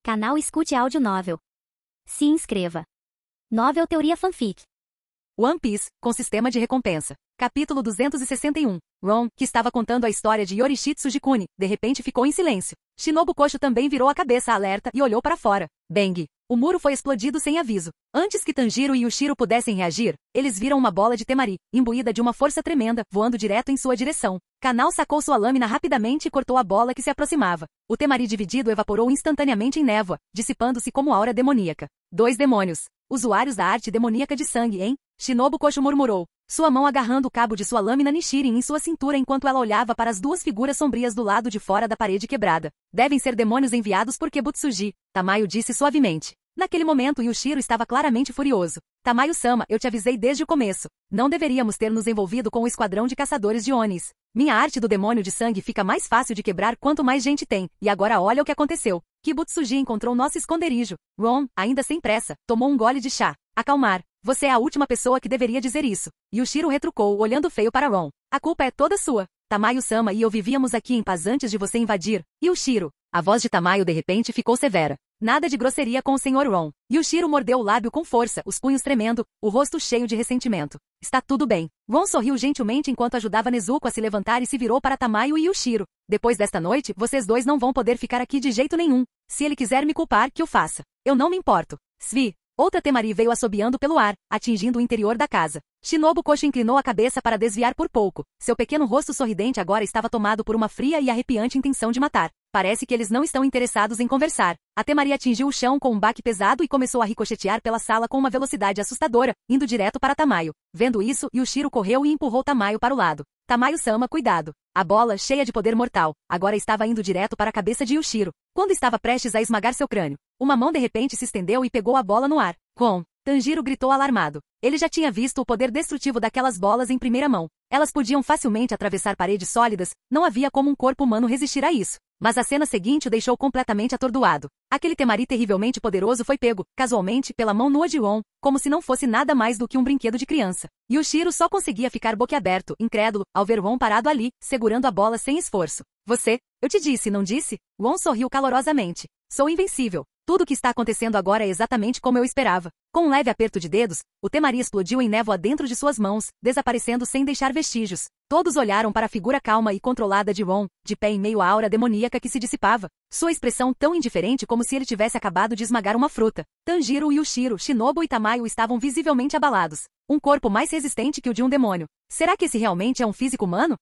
Canal Escute Áudio Novel. Se inscreva. Novel Teoria Fanfic. One Piece, com sistema de recompensa. Capítulo 261. Ron, que estava contando a história de Yorishi Tsujikuni, de repente ficou em silêncio. Shinobu Kosho também virou a cabeça alerta e olhou para fora. Bang! O muro foi explodido sem aviso. Antes que Tanjiro e Yushiro pudessem reagir, eles viram uma bola de temari, imbuída de uma força tremenda, voando direto em sua direção. Kanao sacou sua lâmina rapidamente e cortou a bola que se aproximava. O temari dividido evaporou instantaneamente em névoa, dissipando-se como aura demoníaca. 2 demônios. Usuários da arte demoníaca de sangue, hein? Shinobu Kosho murmurou, sua mão agarrando o cabo de sua lâmina Nichirin em sua cintura enquanto ela olhava para as 2 figuras sombrias do lado de fora da parede quebrada. Devem ser demônios enviados por Kebutsuji, Tamayo disse suavemente. Naquele momento Yushiro estava claramente furioso. Tamayo-sama, eu te avisei desde o começo. Não deveríamos ter nos envolvido com o esquadrão de caçadores de Onis. Minha arte do demônio de sangue fica mais fácil de quebrar quanto mais gente tem, e agora olha o que aconteceu. Kibutsuji encontrou nosso esconderijo. Ron, ainda sem pressa, tomou um gole de chá. Acalmar. Você é a última pessoa que deveria dizer isso. Yushiro retrucou, olhando feio para Ron. A culpa é toda sua. Tamayo-sama e eu vivíamos aqui em paz antes de você invadir. Yushiro. A voz de Tamayo de repente ficou severa. Nada de grosseria com o Sr. Ron. Yushiro mordeu o lábio com força, os punhos tremendo, o rosto cheio de ressentimento. Está tudo bem. Ron sorriu gentilmente enquanto ajudava Nezuko a se levantar e se virou para Tamayo e Yushiro. Depois desta noite, vocês dois não vão poder ficar aqui de jeito nenhum. Se ele quiser me culpar, que o faça. Eu não me importo. Svi. Outra temari veio assobiando pelo ar, atingindo o interior da casa. Shinobu Kosho inclinou a cabeça para desviar por pouco. Seu pequeno rosto sorridente agora estava tomado por uma fria e arrepiante intenção de matar. Parece que eles não estão interessados em conversar. A temari atingiu o chão com um baque pesado e começou a ricochetear pela sala com uma velocidade assustadora, indo direto para Tamayo. Vendo isso, Yushiro correu e empurrou Tamayo para o lado. Tamayo-sama, cuidado. A bola, cheia de poder mortal, agora estava indo direto para a cabeça de Yushiro. Quando estava prestes a esmagar seu crânio, uma mão de repente se estendeu e pegou a bola no ar. Com! Tanjiro gritou alarmado. Ele já tinha visto o poder destrutivo daquelas bolas em primeira mão. Elas podiam facilmente atravessar paredes sólidas, não havia como um corpo humano resistir a isso. Mas a cena seguinte o deixou completamente atordoado. Aquele temari terrivelmente poderoso foi pego, casualmente, pela mão nua de Ron, como se não fosse nada mais do que um brinquedo de criança. Yushiro só conseguia ficar boquiaberto, incrédulo, ao ver Ron parado ali, segurando a bola sem esforço. Você? Eu te disse, não disse? Ron sorriu calorosamente. Sou invencível. Tudo o que está acontecendo agora é exatamente como eu esperava. Com um leve aperto de dedos, o temari explodiu em névoa dentro de suas mãos, desaparecendo sem deixar vestígios. Todos olharam para a figura calma e controlada de Ron, de pé em meio à aura demoníaca que se dissipava. Sua expressão tão indiferente como se ele tivesse acabado de esmagar uma fruta. Tanjiro, Yushiro, Shinobu e Tamayo estavam visivelmente abalados. Um corpo mais resistente que o de um demônio. Será que esse realmente é um físico humano?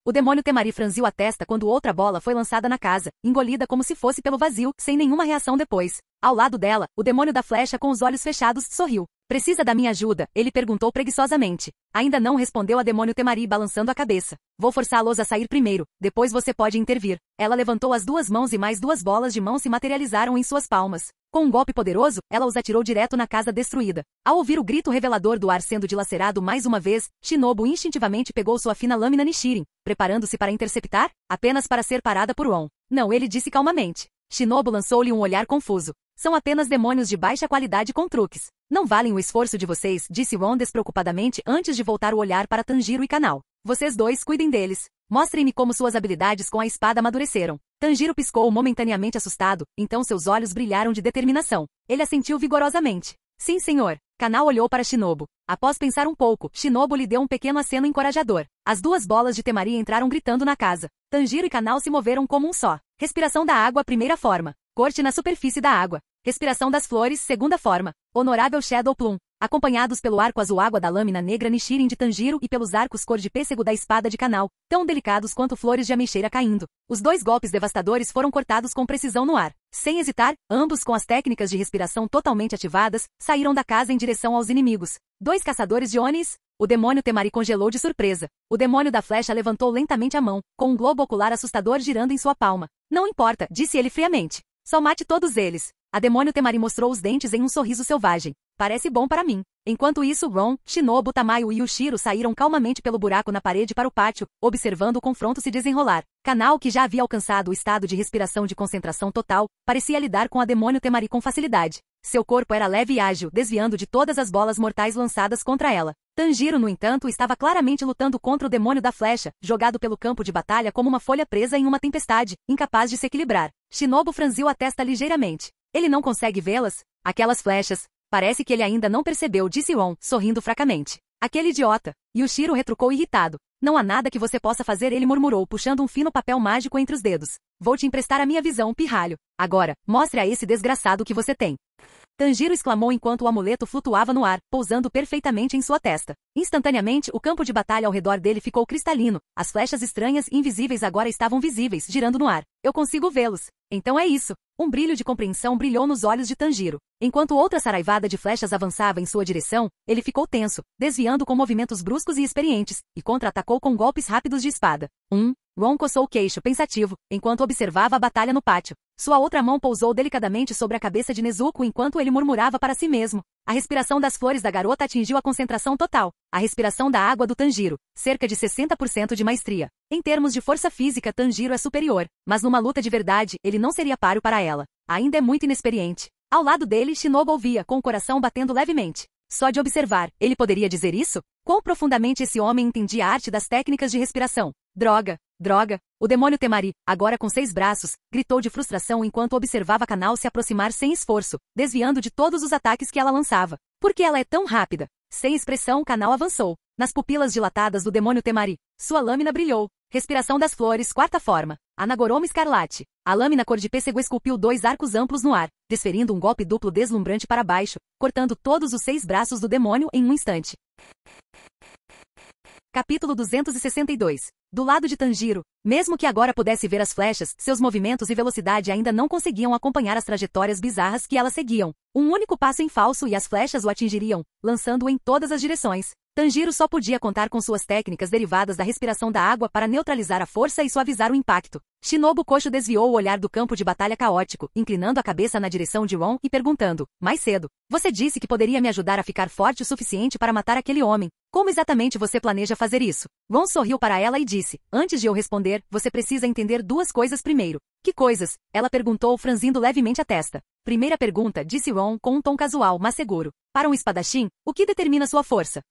O demônio temari franziu a testa quando outra bola foi lançada na casa, engolida como se fosse pelo vazio, sem nenhuma reação depois. Ao lado dela, o demônio da flecha com os olhos fechados sorriu. Precisa da minha ajuda? Ele perguntou preguiçosamente. Ainda não respondeu a demônio temari balançando a cabeça. Vou forçá-los a sair primeiro, depois você pode intervir. Ela levantou as 2 mãos e mais 2 bolas de mão se materializaram em suas palmas. Com um golpe poderoso, ela os atirou direto na casa destruída. Ao ouvir o grito revelador do ar sendo dilacerado mais uma vez, Shinobu instintivamente pegou sua fina lâmina Nichirin, preparando-se para interceptar, apenas para ser parada por Ron. Não, ele disse calmamente. Shinobu lançou-lhe um olhar confuso. São apenas demônios de baixa qualidade com truques. Não valem o esforço de vocês, disse Ron despreocupadamente antes de voltar o olhar para Tanjiro e Kanao. Vocês dois cuidem deles. Mostrem-me como suas habilidades com a espada amadureceram. Tanjiro piscou momentaneamente assustado, então seus olhos brilharam de determinação. Ele assentiu vigorosamente. Sim, senhor. Kanao olhou para Shinobu. Após pensar um pouco, Shinobu lhe deu um pequeno aceno encorajador. As 2 bolas de temari entraram gritando na casa. Tanjiro e Kanao se moveram como um só. Respiração da água, primeira forma. Corte na superfície da água. Respiração das flores, segunda forma. Honorável Shadow Plum. Acompanhados pelo arco azul água da lâmina negra Nichirin de Tanjiro e pelos arcos cor de pêssego da espada de Kanao, tão delicados quanto flores de ameixeira caindo. Os 2 golpes devastadores foram cortados com precisão no ar. Sem hesitar, ambos com as técnicas de respiração totalmente ativadas, saíram da casa em direção aos inimigos. 2 caçadores de Onis. O demônio temari congelou de surpresa. O demônio da flecha levantou lentamente a mão, com um globo ocular assustador girando em sua palma. Não importa, disse ele friamente. Só mate todos eles. A demônio temari mostrou os dentes em um sorriso selvagem. Parece bom para mim. Enquanto isso, Ron, Shinobu, Tamayo e Yushiro saíram calmamente pelo buraco na parede para o pátio, observando o confronto se desenrolar. Kanao, que já havia alcançado o estado de respiração de concentração total, parecia lidar com a demônio temari com facilidade. Seu corpo era leve e ágil, desviando de todas as bolas mortais lançadas contra ela. Tanjiro, no entanto, estava claramente lutando contra o demônio da flecha, jogado pelo campo de batalha como uma folha presa em uma tempestade, incapaz de se equilibrar. Shinobu franziu a testa ligeiramente. Ele não consegue vê-las? Aquelas flechas. Parece que ele ainda não percebeu, disse Ron, sorrindo fracamente. Aquele idiota. Yushiro retrucou irritado. Não há nada que você possa fazer, ele murmurou, puxando um fino papel mágico entre os dedos. Vou te emprestar a minha visão, pirralho. Agora, mostre a esse desgraçado o que você tem. Tanjiro exclamou enquanto o amuleto flutuava no ar, pousando perfeitamente em sua testa. Instantaneamente, o campo de batalha ao redor dele ficou cristalino. As flechas estranhas e invisíveis agora estavam visíveis, girando no ar. Eu consigo vê-los. Então é isso. Um brilho de compreensão brilhou nos olhos de Tanjiro. Enquanto outra saraivada de flechas avançava em sua direção, ele ficou tenso, desviando com movimentos bruscos e experientes, e contra-atacou com golpes rápidos de espada. Ron coçou o queixo, pensativo, enquanto observava a batalha no pátio. Sua outra mão pousou delicadamente sobre a cabeça de Nezuko enquanto ele murmurava para si mesmo. A respiração das flores da garota atingiu a concentração total. A respiração da água do Tanjiro, cerca de 60% de maestria. Em termos de força física, Tanjiro é superior, mas numa luta de verdade, ele não seria páreo para ela. Ainda é muito inexperiente. Ao lado dele, Shinobu ouvia, com o coração batendo levemente. Só de observar, ele poderia dizer isso? Quão profundamente esse homem entendia a arte das técnicas de respiração. Droga! O demônio Temari, agora com 6 braços, gritou de frustração enquanto observava Kanao se aproximar sem esforço, desviando de todos os ataques que ela lançava. Por que ela é tão rápida? Sem expressão, Kanao avançou. Nas pupilas dilatadas do demônio Temari, sua lâmina brilhou. Respiração das flores, quarta forma. Anagoroma escarlate. A lâmina cor de pêssego esculpiu 2 arcos amplos no ar, desferindo um golpe duplo deslumbrante para baixo, cortando todos os 6 braços do demônio em um instante. Capítulo 262. Do lado de Tanjiro, mesmo que agora pudesse ver as flechas, seus movimentos e velocidade ainda não conseguiam acompanhar as trajetórias bizarras que elas seguiam. Um único passo em falso e as flechas o atingiriam, lançando-o em todas as direções. Tanjiro só podia contar com suas técnicas derivadas da respiração da água para neutralizar a força e suavizar o impacto. Shinobu Kosho desviou o olhar do campo de batalha caótico, inclinando a cabeça na direção de Ron e perguntando, mais cedo, você disse que poderia me ajudar a ficar forte o suficiente para matar aquele homem. Como exatamente você planeja fazer isso? Ron sorriu para ela e disse, antes de eu responder, você precisa entender 2 coisas primeiro. Que coisas? Ela perguntou, franzindo levemente a testa. Primeira pergunta, disse Ron com um tom casual, mas seguro. Para um espadachim, o que determina sua força?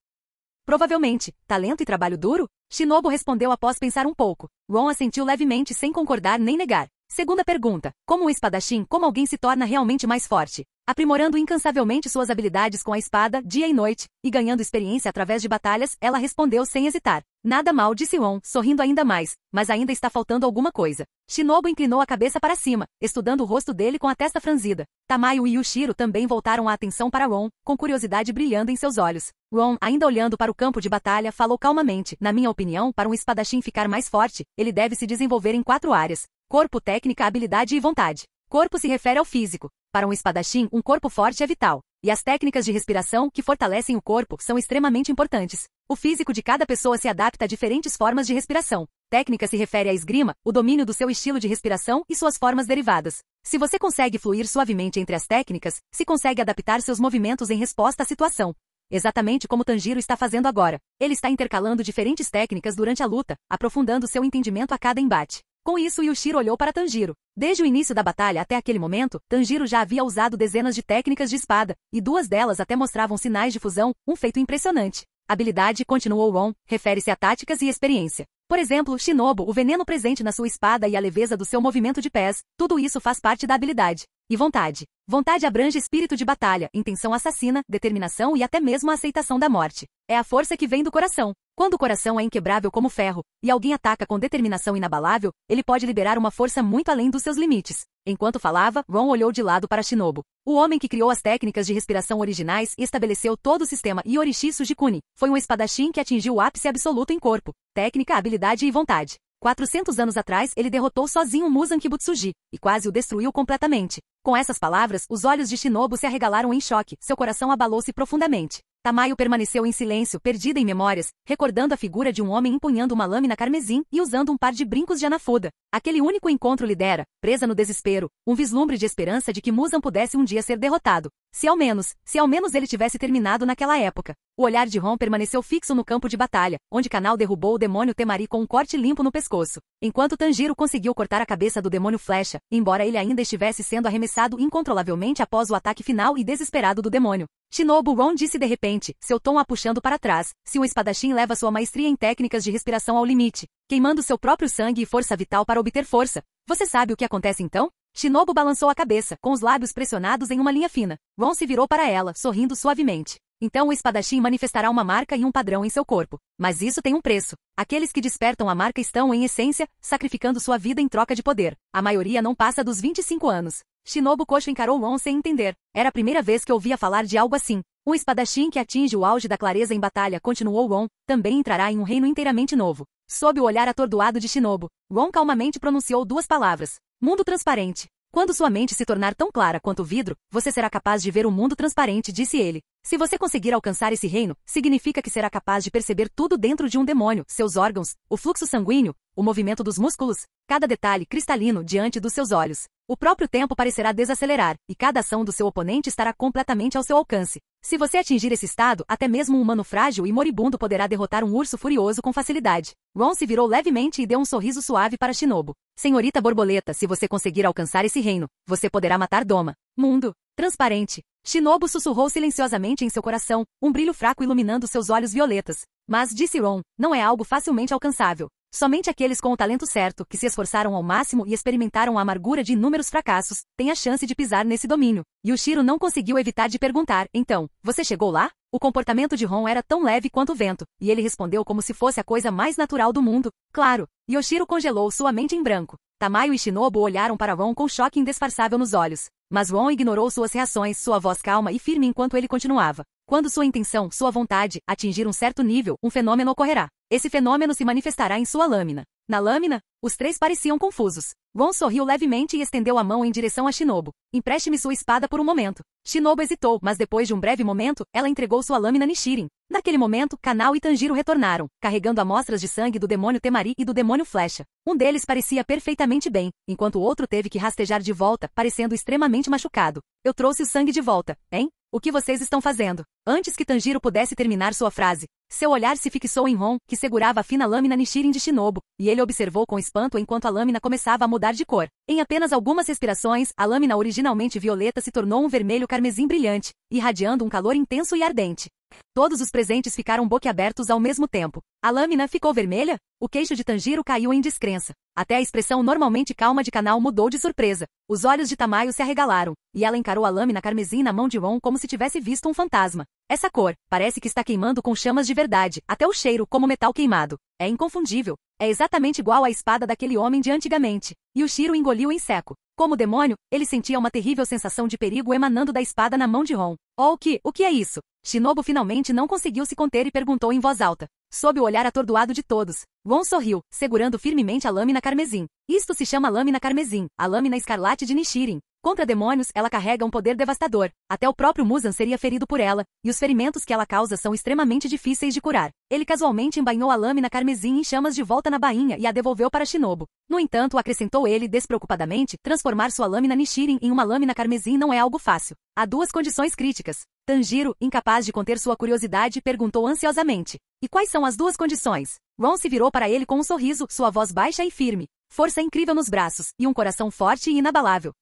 Provavelmente, talento e trabalho duro? Shinobu respondeu após pensar um pouco. Ron assentiu levemente sem concordar nem negar. Segunda pergunta, como um espadachim, como alguém se torna realmente mais forte? Aprimorando incansavelmente suas habilidades com a espada, dia e noite, e ganhando experiência através de batalhas, ela respondeu sem hesitar. Nada mal, disse Ron, sorrindo ainda mais, mas ainda está faltando alguma coisa. Shinobu inclinou a cabeça para cima, estudando o rosto dele com a testa franzida. Tamayo e Yushiro também voltaram a atenção para Ron, com curiosidade brilhando em seus olhos. Ron, ainda olhando para o campo de batalha, falou calmamente. Na minha opinião, para um espadachim ficar mais forte, ele deve se desenvolver em 4 áreas. Corpo, técnica, habilidade e vontade. Corpo se refere ao físico. Para um espadachim, um corpo forte é vital. E as técnicas de respiração, que fortalecem o corpo, são extremamente importantes. O físico de cada pessoa se adapta a diferentes formas de respiração. Técnica se refere à esgrima, o domínio do seu estilo de respiração e suas formas derivadas. Se você consegue fluir suavemente entre as técnicas, se consegue adaptar seus movimentos em resposta à situação. Exatamente como Tanjiro está fazendo agora. Ele está intercalando diferentes técnicas durante a luta, aprofundando seu entendimento a cada embate. Com isso, Yushiro olhou para Tanjiro. Desde o início da batalha até aquele momento, Tanjiro já havia usado dezenas de técnicas de espada, e 2 delas até mostravam sinais de fusão, um feito impressionante. Habilidade, continuou Ron, refere-se a táticas e experiência. Por exemplo, Shinobu, o veneno presente na sua espada e a leveza do seu movimento de pés, tudo isso faz parte da habilidade. E vontade. Vontade abrange espírito de batalha, intenção assassina, determinação e até mesmo a aceitação da morte. É a força que vem do coração. Quando o coração é inquebrável como ferro, e alguém ataca com determinação inabalável, ele pode liberar uma força muito além dos seus limites. Enquanto falava, Ron olhou de lado para Shinobu. O homem que criou as técnicas de respiração originais e estabeleceu todo o sistema Yorishi Sujikuni, foi um espadachim que atingiu o ápice absoluto em corpo, técnica, habilidade e vontade. 400 anos atrás, ele derrotou sozinho Muzan Kibutsuji, e quase o destruiu completamente. Com essas palavras, os olhos de Shinobu se arregalaram em choque, seu coração abalou-se profundamente. Tamayo permaneceu em silêncio, perdida em memórias, recordando a figura de um homem empunhando uma lâmina carmesim e usando um par de brincos de Anafuda. Aquele único encontro lhe dera, presa no desespero, um vislumbre de esperança de que Muzan pudesse um dia ser derrotado. Se ao menos ele tivesse terminado naquela época. O olhar de Ron permaneceu fixo no campo de batalha, onde Kanao derrubou o demônio Temari com um corte limpo no pescoço. Enquanto Tanjiro conseguiu cortar a cabeça do demônio Flecha, embora ele ainda estivesse sendo arremessado incontrolavelmente após o ataque final e desesperado do demônio. Shinobu, Ron disse de repente, seu tom a puxando para trás, se um espadachim leva sua maestria em técnicas de respiração ao limite, queimando seu próprio sangue e força vital para obter força, você sabe o que acontece então? Shinobu balançou a cabeça, com os lábios pressionados em uma linha fina. Ron se virou para ela, sorrindo suavemente. Então o espadachim manifestará uma marca e um padrão em seu corpo. Mas isso tem um preço. Aqueles que despertam a marca estão, em essência, sacrificando sua vida em troca de poder. A maioria não passa dos 25 anos. Shinobu Kosho encarou Ron sem entender. Era a primeira vez que ouvia falar de algo assim. Um espadachim que atinge o auge da clareza em batalha, continuou Ron, também entrará em um reino inteiramente novo. Sob o olhar atordoado de Shinobu, Ron calmamente pronunciou duas palavras. Mundo transparente. Quando sua mente se tornar tão clara quanto o vidro, você será capaz de ver o mundo transparente, disse ele. Se você conseguir alcançar esse reino, significa que será capaz de perceber tudo dentro de um demônio, seus órgãos, o fluxo sanguíneo, o movimento dos músculos, cada detalhe cristalino diante dos seus olhos. O próprio tempo parecerá desacelerar, e cada ação do seu oponente estará completamente ao seu alcance. Se você atingir esse estado, até mesmo um humano frágil e moribundo poderá derrotar um urso furioso com facilidade. Ron se virou levemente e deu um sorriso suave para Shinobu. Senhorita Borboleta, se você conseguir alcançar esse reino, você poderá matar Doma. Mundo transparente. Shinobu sussurrou silenciosamente em seu coração, um brilho fraco iluminando seus olhos violetas. Mas, disse Ron, não é algo facilmente alcançável. Somente aqueles com o talento certo, que se esforçaram ao máximo e experimentaram a amargura de inúmeros fracassos, têm a chance de pisar nesse domínio. Yushiro não conseguiu evitar de perguntar, então, você chegou lá? O comportamento de Ron era tão leve quanto o vento, e ele respondeu como se fosse a coisa mais natural do mundo. Claro. Yoshiro congelou sua mente em branco. Tamayo e Shinobu olharam para Ron com choque indisfarçável nos olhos. Mas Ron ignorou suas reações, sua voz calma e firme enquanto ele continuava. Quando sua intenção, sua vontade, atingir um certo nível, um fenômeno ocorrerá. Esse fenômeno se manifestará em sua lâmina. Na lâmina, os três pareciam confusos. Ron sorriu levemente e estendeu a mão em direção a Shinobu. Empreste-me sua espada por um momento. Shinobu hesitou, mas depois de um breve momento, ela entregou sua lâmina a Nichiren. Naquele momento, Kanao e Tanjiro retornaram, carregando amostras de sangue do demônio Temari e do demônio Flecha. Um deles parecia perfeitamente bem, enquanto o outro teve que rastejar de volta, parecendo extremamente machucado. Eu trouxe o sangue de volta, hein? O que vocês estão fazendo? Antes que Tanjiro pudesse terminar sua frase, seu olhar se fixou em Ron, que segurava a fina lâmina Nichiren de Shinobu, e ele observou com espanto enquanto a lâmina começava a mudar de cor. Em apenas algumas respirações, a lâmina originalmente violeta se tornou um vermelho carmesim brilhante, irradiando um calor intenso e ardente. Todos os presentes ficaram boquiabertos ao mesmo tempo. A lâmina ficou vermelha? O queixo de Tanjiro caiu em descrença. Até a expressão normalmente calma de Kanao mudou de surpresa. Os olhos de Tamayo se arregalaram, e ela encarou a lâmina carmesim na mão de Ron como se tivesse visto um fantasma. Essa cor, parece que está queimando com chamas de verdade, até o cheiro, como metal queimado. É inconfundível. É exatamente igual à espada daquele homem de antigamente. Yushiro engoliu em seco. Como demônio, ele sentia uma terrível sensação de perigo emanando da espada na mão de Ron. Oh, o que é isso? Shinobu finalmente não conseguiu se conter e perguntou em voz alta. Sob o olhar atordoado de todos, Ron sorriu, segurando firmemente a lâmina carmesim. Isto se chama lâmina carmesim, a lâmina escarlate de Nichiren. Contra demônios, ela carrega um poder devastador. Até o próprio Muzan seria ferido por ela, e os ferimentos que ela causa são extremamente difíceis de curar. Ele casualmente embainhou a lâmina carmesim em chamas de volta na bainha e a devolveu para Shinobu. No entanto, acrescentou ele despreocupadamente, transformar sua lâmina Nichiren em uma lâmina carmesim não é algo fácil. Há duas condições críticas. Tanjiro, incapaz de conter sua curiosidade, perguntou ansiosamente. E quais são as duas condições? Ron se virou para ele com um sorriso, sua voz baixa e firme. Força incrível nos braços, e um coração forte e inabalável.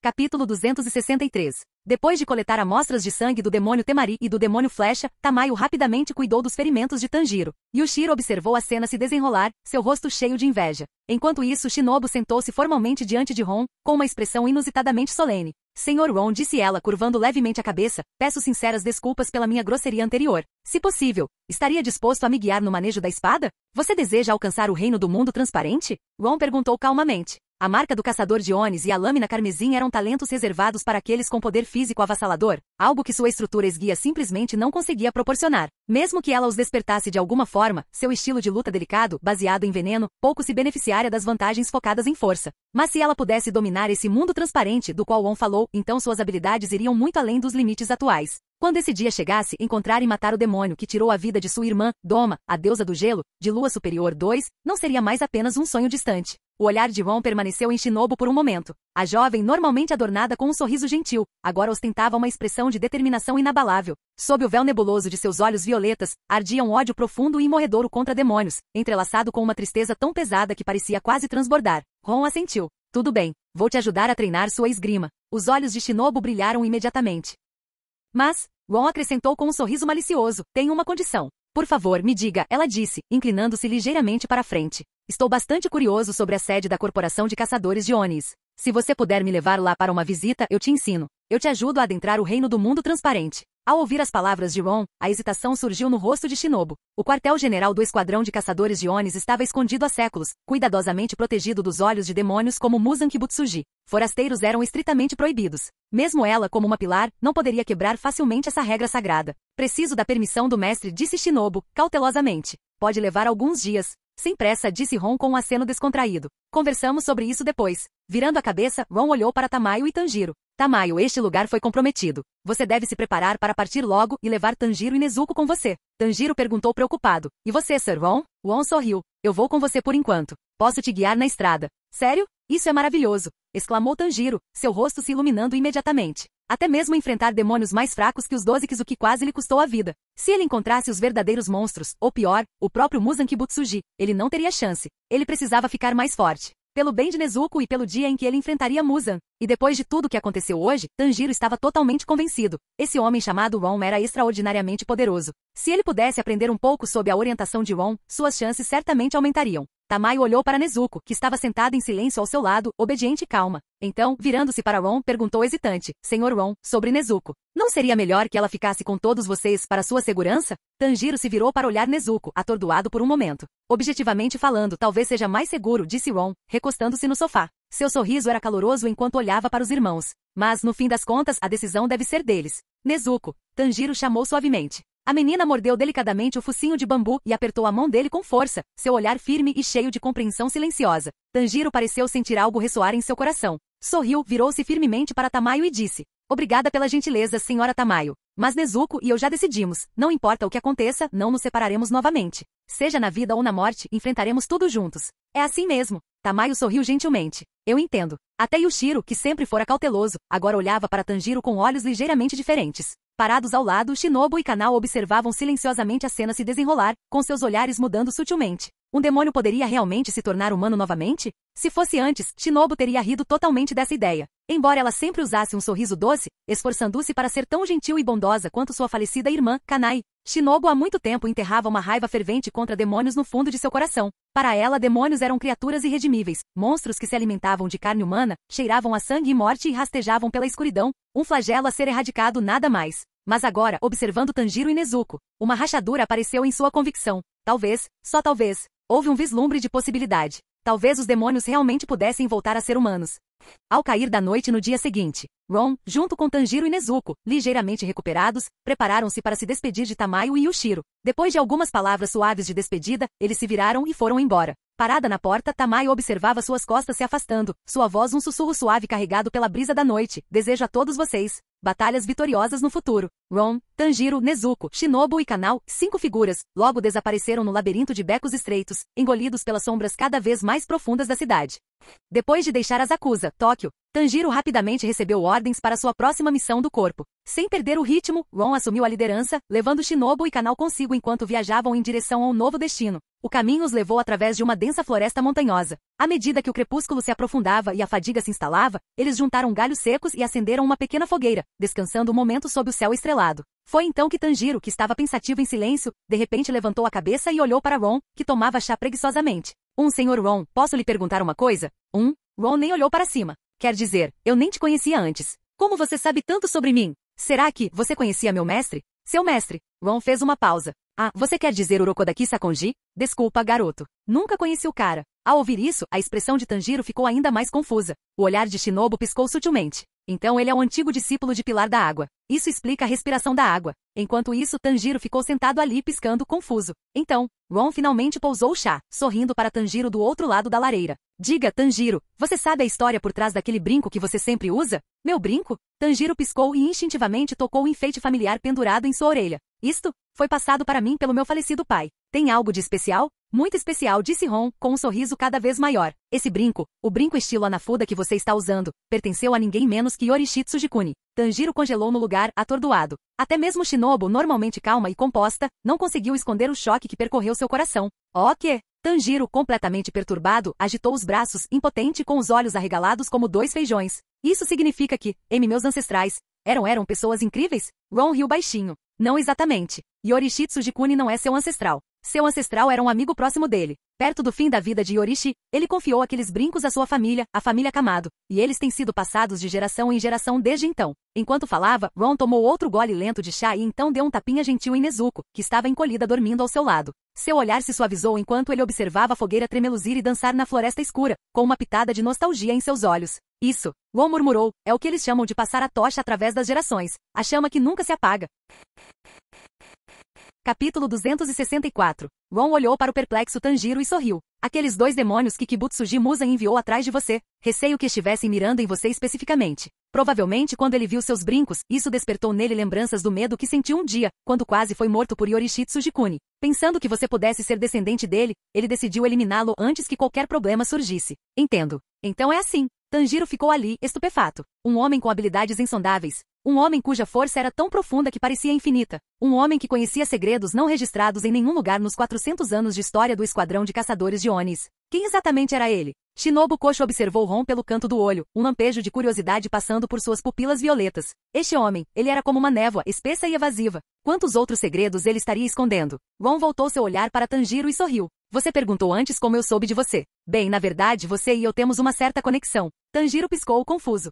Capítulo 263. Depois de coletar amostras de sangue do demônio Temari e do demônio Flecha, Tamayo rapidamente cuidou dos ferimentos de Tanjiro. Yushiro observou a cena se desenrolar, seu rosto cheio de inveja. Enquanto isso, Shinobu sentou-se formalmente diante de Ron, com uma expressão inusitadamente solene. Senhor Ron, disse ela curvando levemente a cabeça, peço sinceras desculpas pela minha grosseria anterior. Se possível, estaria disposto a me guiar no manejo da espada? Você deseja alcançar o reino do mundo transparente? Ron perguntou calmamente. A marca do caçador de Onis e a lâmina carmesim eram talentos reservados para aqueles com poder físico avassalador, algo que sua estrutura esguia simplesmente não conseguia proporcionar. Mesmo que ela os despertasse de alguma forma, seu estilo de luta delicado, baseado em veneno, pouco se beneficiaria das vantagens focadas em força. Mas se ela pudesse dominar esse mundo transparente do qual Ron falou, então suas habilidades iriam muito além dos limites atuais. Quando esse dia chegasse, encontrar e matar o demônio que tirou a vida de sua irmã, Doma, a deusa do gelo, de Lua Superior 2, não seria mais apenas um sonho distante. O olhar de Ron permaneceu em Shinobu por um momento. A jovem, normalmente adornada com um sorriso gentil, agora ostentava uma expressão de determinação inabalável. Sob o véu nebuloso de seus olhos violetas, ardia um ódio profundo e morredouro contra demônios, entrelaçado com uma tristeza tão pesada que parecia quase transbordar. Ron assentiu. Tudo bem, vou te ajudar a treinar sua esgrima. Os olhos de Shinobu brilharam imediatamente. Mas, Ron acrescentou com um sorriso malicioso, tenho uma condição. Por favor, me diga, ela disse, inclinando-se ligeiramente para a frente. Estou bastante curioso sobre a sede da Corporação de Caçadores de Onis. Se você puder me levar lá para uma visita, eu te ensino. Eu te ajudo a adentrar o reino do mundo transparente. Ao ouvir as palavras de Ron, a hesitação surgiu no rosto de Shinobu. O quartel-general do Esquadrão de Caçadores de Onis estava escondido há séculos, cuidadosamente protegido dos olhos de demônios como Muzan-Kibutsuji. Forasteiros eram estritamente proibidos. Mesmo ela, como uma pilar, não poderia quebrar facilmente essa regra sagrada. Preciso da permissão do mestre, disse Shinobu, cautelosamente. Pode levar alguns dias. Sem pressa, disse Ron com um aceno descontraído. Conversamos sobre isso depois. Virando a cabeça, Ron olhou para Tamayo e Tanjiro. Tamayo, este lugar foi comprometido. Você deve se preparar para partir logo e levar Tanjiro e Nezuko com você. Tanjiro perguntou preocupado. E você, Sir Ron? Ron sorriu. Eu vou com você por enquanto. Posso te guiar na estrada. Sério? Isso é maravilhoso! Exclamou Tanjiro, seu rosto se iluminando imediatamente. Até mesmo enfrentar demônios mais fracos que os 12 Kizuki quase lhe custou a vida. Se ele encontrasse os verdadeiros monstros, ou pior, o próprio Muzan-Kibutsuji, ele não teria chance. Ele precisava ficar mais forte. Pelo bem de Nezuko e pelo dia em que ele enfrentaria Muzan. E depois de tudo que aconteceu hoje, Tanjiro estava totalmente convencido. Esse homem chamado Ron era extraordinariamente poderoso. Se ele pudesse aprender um pouco sob a orientação de Ron, suas chances certamente aumentariam. Tamayo olhou para Nezuko, que estava sentada em silêncio ao seu lado, obediente e calma. Então, virando-se para Ron, perguntou hesitante, Senhor Ron, sobre Nezuko. Não seria melhor que ela ficasse com todos vocês para sua segurança? Tanjiro se virou para olhar Nezuko, atordoado por um momento. Objetivamente falando, talvez seja mais seguro, disse Ron, recostando-se no sofá. Seu sorriso era caloroso enquanto olhava para os irmãos. Mas, no fim das contas, a decisão deve ser deles. Nezuko, Tanjiro chamou suavemente. A menina mordeu delicadamente o focinho de bambu e apertou a mão dele com força, seu olhar firme e cheio de compreensão silenciosa. Tanjiro pareceu sentir algo ressoar em seu coração. Sorriu, virou-se firmemente para Tamayo e disse, Obrigada pela gentileza, senhora Tamayo. Mas Nezuko e eu já decidimos, não importa o que aconteça, não nos separaremos novamente. Seja na vida ou na morte, enfrentaremos tudo juntos. É assim mesmo. Tamayo sorriu gentilmente. Eu entendo. Até Yushiro, que sempre fora cauteloso, agora olhava para Tanjiro com olhos ligeiramente diferentes. Parados ao lado, Shinobu e Kanao observavam silenciosamente a cena se desenrolar, com seus olhares mudando sutilmente. Um demônio poderia realmente se tornar humano novamente? Se fosse antes, Shinobu teria rido totalmente dessa ideia. Embora ela sempre usasse um sorriso doce, esforçando-se para ser tão gentil e bondosa quanto sua falecida irmã, Kanai, Shinobu há muito tempo enterrava uma raiva fervente contra demônios no fundo de seu coração. Para ela, demônios eram criaturas irredimíveis, monstros que se alimentavam de carne humana, cheiravam a sangue e morte e rastejavam pela escuridão, um flagelo a ser erradicado nada mais. Mas agora, observando Tanjiro e Nezuko, uma rachadura apareceu em sua convicção. Talvez, só talvez, houve um vislumbre de possibilidade. Talvez os demônios realmente pudessem voltar a ser humanos. Ao cair da noite no dia seguinte, Ron, junto com Tanjiro e Nezuko, ligeiramente recuperados, prepararam-se para se despedir de Tamayo e Yushiro. Depois de algumas palavras suaves de despedida, eles se viraram e foram embora. Parada na porta, Tamayo observava suas costas se afastando, sua voz um sussurro suave carregado pela brisa da noite. Desejo a todos vocês batalhas vitoriosas no futuro. Ron, Tanjiro, Nezuko, Shinobu e Kanao, 5 figuras, logo desapareceram no labirinto de becos estreitos, engolidos pelas sombras cada vez mais profundas da cidade. Depois de deixar Asakusa, Tóquio, Tanjiro rapidamente recebeu ordens para sua próxima missão do corpo. Sem perder o ritmo, Ron assumiu a liderança, levando Shinobu e Kanao consigo enquanto viajavam em direção a um novo destino. O caminho os levou através de uma densa floresta montanhosa. À medida que o crepúsculo se aprofundava e a fadiga se instalava, eles juntaram galhos secos e acenderam uma pequena fogueira, descansando um momento sob o céu estrelado. Foi então que Tanjiro, que estava pensativo em silêncio, de repente levantou a cabeça e olhou para Ron, que tomava chá preguiçosamente. Senhor Ron, posso lhe perguntar uma coisa? Ron nem olhou para cima. Quer dizer, eu nem te conhecia antes. Como você sabe tanto sobre mim? Será que você conhecia meu mestre? Seu mestre. Ron fez uma pausa. Ah, você quer dizer Urokodaki Sakonji? Desculpa, garoto. Nunca conheci o cara. Ao ouvir isso, a expressão de Tanjiro ficou ainda mais confusa. O olhar de Shinobu piscou sutilmente. Então ele é um antigo discípulo de Pilar da Água. Isso explica a respiração da água. Enquanto isso, Tanjiro ficou sentado ali piscando, confuso. Então, Ron finalmente pousou o chá, sorrindo para Tanjiro do outro lado da lareira. Diga, Tanjiro, você sabe a história por trás daquele brinco que você sempre usa? Meu brinco? Tanjiro piscou e instintivamente tocou o enfeite familiar pendurado em sua orelha. Isto foi passado para mim pelo meu falecido pai. Tem algo de especial? Muito especial, disse Ron, com um sorriso cada vez maior. Esse brinco, o brinco estilo Anafuda que você está usando, pertenceu a ninguém menos que Yorishitsu Jikuni. Tanjiro congelou no lugar, atordoado. Até mesmo Shinobu, normalmente calma e composta, não conseguiu esconder o choque que percorreu seu coração. Oh, que? Tanjiro, completamente perturbado, agitou os braços, impotente com os olhos arregalados como 2 feijões. Isso significa que, meus ancestrais, eram pessoas incríveis? Ron riu baixinho. Não exatamente. Yorishitsu Jikuni não é seu ancestral. Seu ancestral era um amigo próximo dele. Perto do fim da vida de Yorishi, ele confiou aqueles brincos à sua família, a família Kamado, e eles têm sido passados de geração em geração desde então. Enquanto falava, Ron tomou outro gole lento de chá e então deu um tapinha gentil em Nezuko, que estava encolhida dormindo ao seu lado. Seu olhar se suavizou enquanto ele observava a fogueira tremeluzir e dançar na floresta escura, com uma pitada de nostalgia em seus olhos. Isso, Ron murmurou, é o que eles chamam de passar a tocha através das gerações, a chama que nunca se apaga. Capítulo 264. Ron olhou para o perplexo Tanjiro e sorriu. Aqueles 2 demônios que Kibutsuji Musan enviou atrás de você. Receio que estivessem mirando em você especificamente. Provavelmente quando ele viu seus brincos, isso despertou nele lembranças do medo que sentiu um dia, quando quase foi morto por Yorishi Tsujikuni. Pensando que você pudesse ser descendente dele, ele decidiu eliminá-lo antes que qualquer problema surgisse. Entendo. Então é assim. Tanjiro ficou ali, estupefato. Um homem com habilidades insondáveis. Um homem cuja força era tão profunda que parecia infinita. Um homem que conhecia segredos não registrados em nenhum lugar nos 400 anos de história do esquadrão de caçadores de Onis. Quem exatamente era ele? Shinobu Kosho observou Ron pelo canto do olho, um lampejo de curiosidade passando por suas pupilas violetas. Este homem, ele era como uma névoa, espessa e evasiva. Quantos outros segredos ele estaria escondendo? Ron voltou seu olhar para Tanjiro e sorriu. Você perguntou antes como eu soube de você. Bem, na verdade, você e eu temos uma certa conexão. Tanjiro piscou confuso.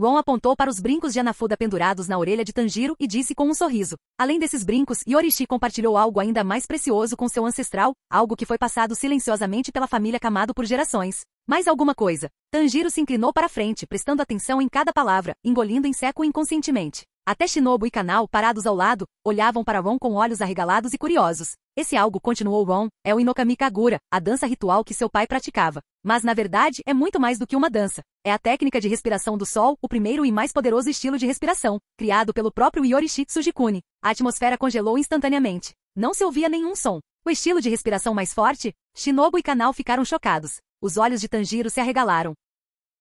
Ron apontou para os brincos de Hanafuda pendurados na orelha de Tanjiro e disse com um sorriso. Além desses brincos, Yorishi compartilhou algo ainda mais precioso com seu ancestral, algo que foi passado silenciosamente pela família Kamado por gerações. Mais alguma coisa. Tanjiro se inclinou para frente, prestando atenção em cada palavra, engolindo em seco inconscientemente. Até Shinobu e Kanao, parados ao lado, olhavam para Ron com olhos arregalados e curiosos. Esse algo, continuou Ron, é o Inokami Kagura, a dança ritual que seu pai praticava. Mas na verdade, é muito mais do que uma dança. É a técnica de respiração do sol, o primeiro e mais poderoso estilo de respiração, criado pelo próprio Yorishi Tsujikuni. A atmosfera congelou instantaneamente. Não se ouvia nenhum som. O estilo de respiração mais forte? Shinobu e Kanao ficaram chocados. Os olhos de Tanjiro se arregalaram.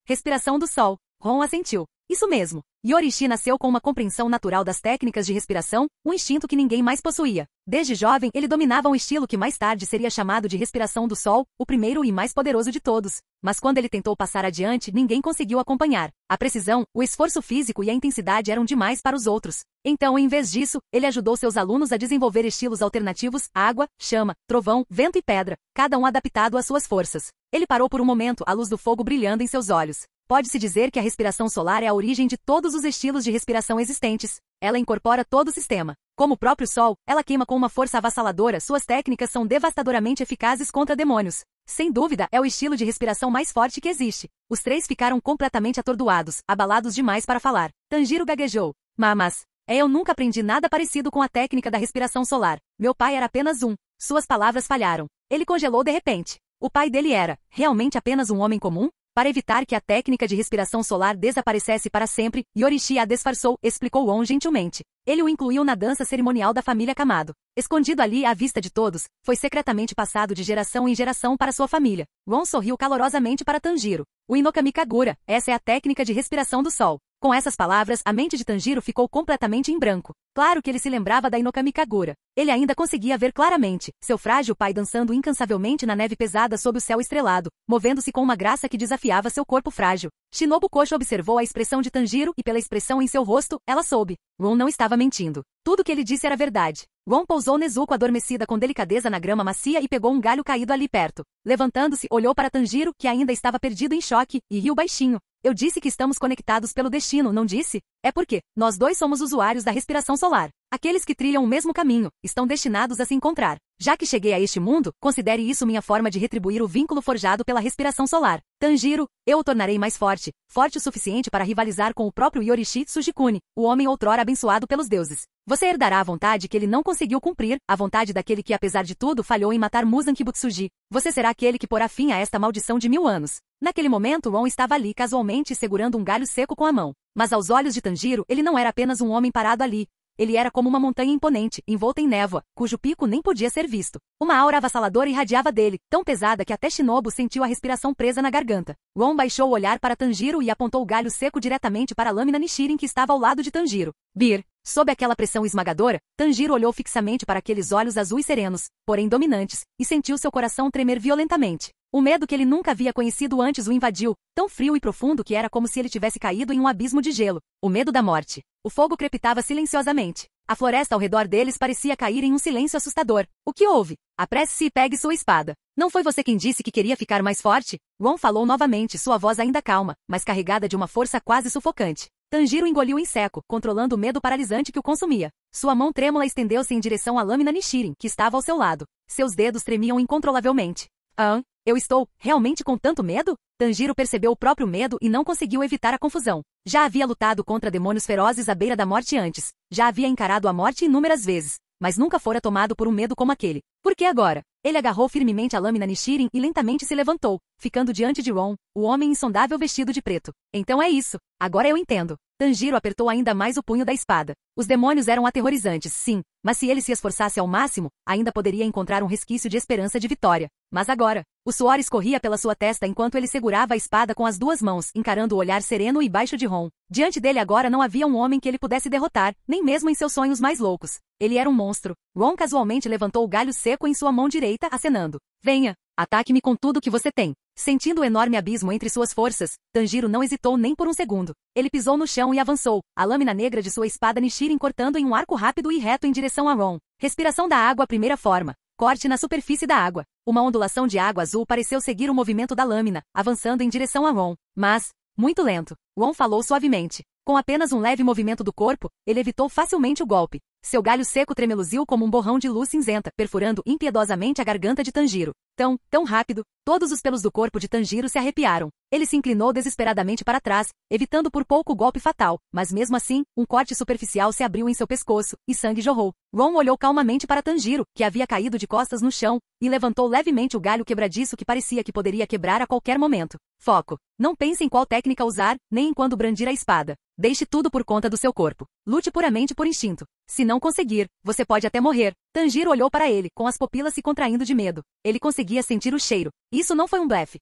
Respiração do sol. Ron assentiu. Isso mesmo. Yorishi nasceu com uma compreensão natural das técnicas de respiração, um instinto que ninguém mais possuía. Desde jovem, ele dominava um estilo que mais tarde seria chamado de respiração do sol, o primeiro e mais poderoso de todos. Mas quando ele tentou passar adiante, ninguém conseguiu acompanhar. A precisão, o esforço físico e a intensidade eram demais para os outros. Então, em vez disso, ele ajudou seus alunos a desenvolver estilos alternativos, água, chama, trovão, vento e pedra, cada um adaptado às suas forças. Ele parou por um momento, a luz do fogo brilhando em seus olhos. Pode-se dizer que a respiração solar é a origem de todos os estilos de respiração existentes. Ela incorpora todo o sistema. Como o próprio Sol, ela queima com uma força avassaladora, suas técnicas são devastadoramente eficazes contra demônios. Sem dúvida, é o estilo de respiração mais forte que existe. Os 3 ficaram completamente atordoados, abalados demais para falar. Tanjiro gaguejou. Mas, eu nunca aprendi nada parecido com a técnica da respiração solar. Meu pai era apenas um. Suas palavras falharam. Ele congelou de repente. O pai dele era, realmente apenas um homem comum? Para evitar que a técnica de respiração solar desaparecesse para sempre, Yorishi a disfarçou, explicou Ron gentilmente. Ele o incluiu na dança cerimonial da família Kamado. Escondido ali à vista de todos, foi secretamente passado de geração em geração para sua família. Ron sorriu calorosamente para Tanjiro. O Inokami Kagura, essa é a técnica de respiração do sol. Com essas palavras, a mente de Tanjiro ficou completamente em branco. Claro que ele se lembrava da Inokami Kagura. Ele ainda conseguia ver claramente seu frágil pai dançando incansavelmente na neve pesada sob o céu estrelado, movendo-se com uma graça que desafiava seu corpo frágil. Shinobu Kosho observou a expressão de Tanjiro e pela expressão em seu rosto, ela soube. Ron não estava mentindo. Tudo que ele disse era verdade. Ron pousou Nezuko adormecida com delicadeza na grama macia e pegou um galho caído ali perto. Levantando-se, olhou para Tanjiro, que ainda estava perdido em choque, e riu baixinho. Eu disse que estamos conectados pelo destino, não disse? É porque nós 2 somos usuários da respiração solar. Aqueles que trilham o mesmo caminho, estão destinados a se encontrar. Já que cheguei a este mundo, considere isso minha forma de retribuir o vínculo forjado pela respiração solar. Tanjiro, eu o tornarei mais forte, forte o suficiente para rivalizar com o próprio Yorishi Tsujikuni, o homem outrora abençoado pelos deuses. Você herdará a vontade que ele não conseguiu cumprir, a vontade daquele que apesar de tudo falhou em matar Muzan Kibutsuji. Você será aquele que porá fim a esta maldição de 1000 anos. Naquele momento Ron estava ali casualmente segurando um galho seco com a mão. Mas aos olhos de Tanjiro, ele não era apenas um homem parado ali. Ele era como uma montanha imponente, envolta em névoa, cujo pico nem podia ser visto. Uma aura avassaladora irradiava dele, tão pesada que até Shinobu sentiu a respiração presa na garganta. Ron baixou o olhar para Tanjiro e apontou o galho seco diretamente para a lâmina Nichirin que estava ao lado de Tanjiro. Bir. Sob aquela pressão esmagadora, Tanjiro olhou fixamente para aqueles olhos azuis serenos, porém dominantes, e sentiu seu coração tremer violentamente. O medo que ele nunca havia conhecido antes o invadiu, tão frio e profundo que era como se ele tivesse caído em um abismo de gelo. O medo da morte. O fogo crepitava silenciosamente. A floresta ao redor deles parecia cair em um silêncio assustador. O que houve? Apresse-se e pegue sua espada. Não foi você quem disse que queria ficar mais forte? Ron falou novamente, sua voz ainda calma, mas carregada de uma força quase sufocante. Tanjiro engoliu em seco, controlando o medo paralisante que o consumia. Sua mão trêmula estendeu-se em direção à lâmina Nichiren, que estava ao seu lado. Seus dedos tremiam incontrolavelmente. Eu estou realmente com tanto medo? Tanjiro percebeu o próprio medo e não conseguiu evitar a confusão. Já havia lutado contra demônios ferozes à beira da morte antes. Já havia encarado a morte inúmeras vezes, mas nunca fora tomado por um medo como aquele. Por que agora? Ele agarrou firmemente a lâmina Nichiren e lentamente se levantou, ficando diante de Ron, o homem insondável vestido de preto. Então é isso. Agora eu entendo. Tanjiro apertou ainda mais o punho da espada. Os demônios eram aterrorizantes, sim, mas se ele se esforçasse ao máximo, ainda poderia encontrar um resquício de esperança de vitória. Mas agora, o suor escorria pela sua testa enquanto ele segurava a espada com as duas mãos, encarando o olhar sereno e baixo de Ron. Diante dele agora não havia um homem que ele pudesse derrotar, nem mesmo em seus sonhos mais loucos. Ele era um monstro. Ron casualmente levantou o galho seco em sua mão direita, acenando. Venha, ataque-me com tudo que você tem. Sentindo o enorme abismo entre suas forças, Tanjiro não hesitou nem por um segundo. Ele pisou no chão e avançou, a lâmina negra de sua espada Nichiren cortando em um arco rápido e reto em direção a Ron. Respiração da água, primeira forma. Corte na superfície da água. Uma ondulação de água azul pareceu seguir o movimento da lâmina, avançando em direção a Ron. Mas, muito lento. Ron falou suavemente. Com apenas um leve movimento do corpo, ele evitou facilmente o golpe. Seu galho seco tremeluziu como um borrão de luz cinzenta, perfurando impiedosamente a garganta de Tanjiro. Tão rápido, todos os pelos do corpo de Tanjiro se arrepiaram. Ele se inclinou desesperadamente para trás, evitando por pouco o golpe fatal, mas mesmo assim, um corte superficial se abriu em seu pescoço, e sangue jorrou. Ron olhou calmamente para Tanjiro, que havia caído de costas no chão, e levantou levemente o galho quebradiço que parecia que poderia quebrar a qualquer momento. Foco. Não pense em qual técnica usar, nem em quando brandir a espada. Deixe tudo por conta do seu corpo. Lute puramente por instinto. Se não conseguir, você pode até morrer. Tanjiro olhou para ele, com as pupilas se contraindo de medo. Ele conseguia sentir o cheiro. Isso não foi um blefe.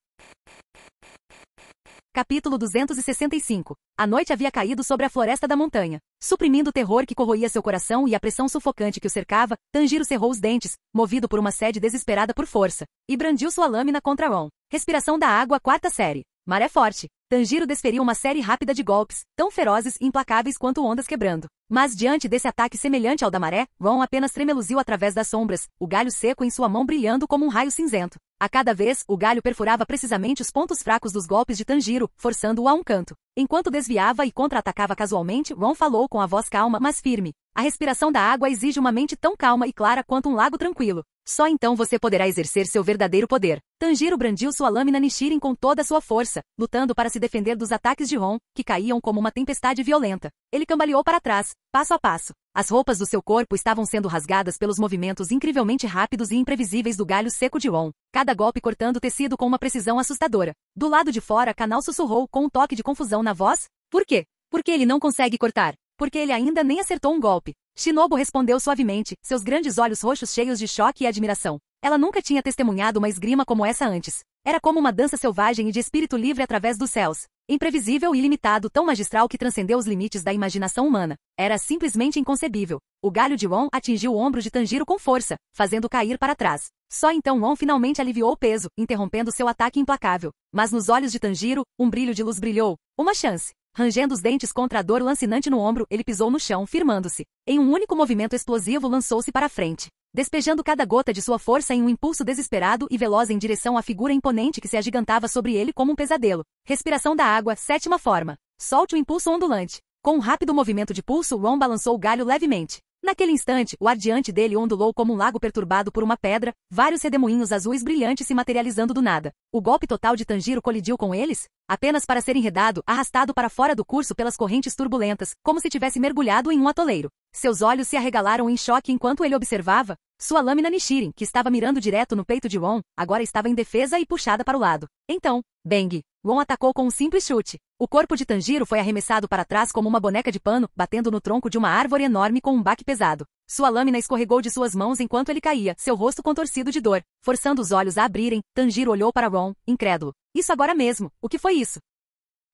Capítulo 265. A noite havia caído sobre a floresta da montanha. Suprimindo o terror que corroía seu coração e a pressão sufocante que o cercava, Tanjiro cerrou os dentes, movido por uma sede desesperada por força, e brandiu sua lâmina contra Ron. Respiração da água, quarta série. Maré forte. Tanjiro desferiu uma série rápida de golpes, tão ferozes e implacáveis quanto ondas quebrando. Mas diante desse ataque semelhante ao da maré, Ron apenas tremeluziu através das sombras, o galho seco em sua mão brilhando como um raio cinzento. A cada vez, o galho perfurava precisamente os pontos fracos dos golpes de Tanjiro, forçando-o a um canto. Enquanto desviava e contra-atacava casualmente, Ron falou com a voz calma, mas firme. A respiração da água exige uma mente tão calma e clara quanto um lago tranquilo. Só então você poderá exercer seu verdadeiro poder. Tanjiro brandiu sua lâmina Nichiren com toda a sua força, lutando para se defender dos ataques de Ron, que caíam como uma tempestade violenta. Ele cambaleou para trás, passo a passo. As roupas do seu corpo estavam sendo rasgadas pelos movimentos incrivelmente rápidos e imprevisíveis do galho seco de Ron, cada golpe cortando o tecido com uma precisão assustadora. Do lado de fora, Kanao sussurrou com um toque de confusão na voz. Por quê? Porque ele não consegue cortar. Porque ele ainda nem acertou um golpe. Shinobu respondeu suavemente, seus grandes olhos roxos cheios de choque e admiração. Ela nunca tinha testemunhado uma esgrima como essa antes. Era como uma dança selvagem e de espírito livre através dos céus. Imprevisível e ilimitado, tão magistral que transcendeu os limites da imaginação humana. Era simplesmente inconcebível. O galho de Ron atingiu o ombro de Tanjiro com força, fazendo cair para trás. Só então Ron finalmente aliviou o peso, interrompendo seu ataque implacável. Mas nos olhos de Tanjiro, um brilho de luz brilhou. Uma chance. Rangendo os dentes contra a dor lancinante no ombro, ele pisou no chão, firmando-se. Em um único movimento explosivo lançou-se para a frente, despejando cada gota de sua força em um impulso desesperado e veloz em direção à figura imponente que se agigantava sobre ele como um pesadelo. Respiração da água, sétima forma. Solte o impulso ondulante. Com um rápido movimento de pulso, Ron balançou o galho levemente. Naquele instante, o ar diante dele ondulou como um lago perturbado por uma pedra, vários redemoinhos azuis brilhantes se materializando do nada. O golpe total de Tanjiro colidiu com eles, apenas para ser enredado, arrastado para fora do curso pelas correntes turbulentas, como se tivesse mergulhado em um atoleiro. Seus olhos se arregalaram em choque enquanto ele observava. Sua lâmina Nichiren, que estava mirando direto no peito de Ron, agora estava indefesa e puxada para o lado. Então, bang! Ron atacou com um simples chute. O corpo de Tanjiro foi arremessado para trás como uma boneca de pano, batendo no tronco de uma árvore enorme com um baque pesado. Sua lâmina escorregou de suas mãos enquanto ele caía, seu rosto contorcido de dor. Forçando os olhos a abrirem, Tanjiro olhou para Ron, incrédulo. Isso agora mesmo. O que foi isso?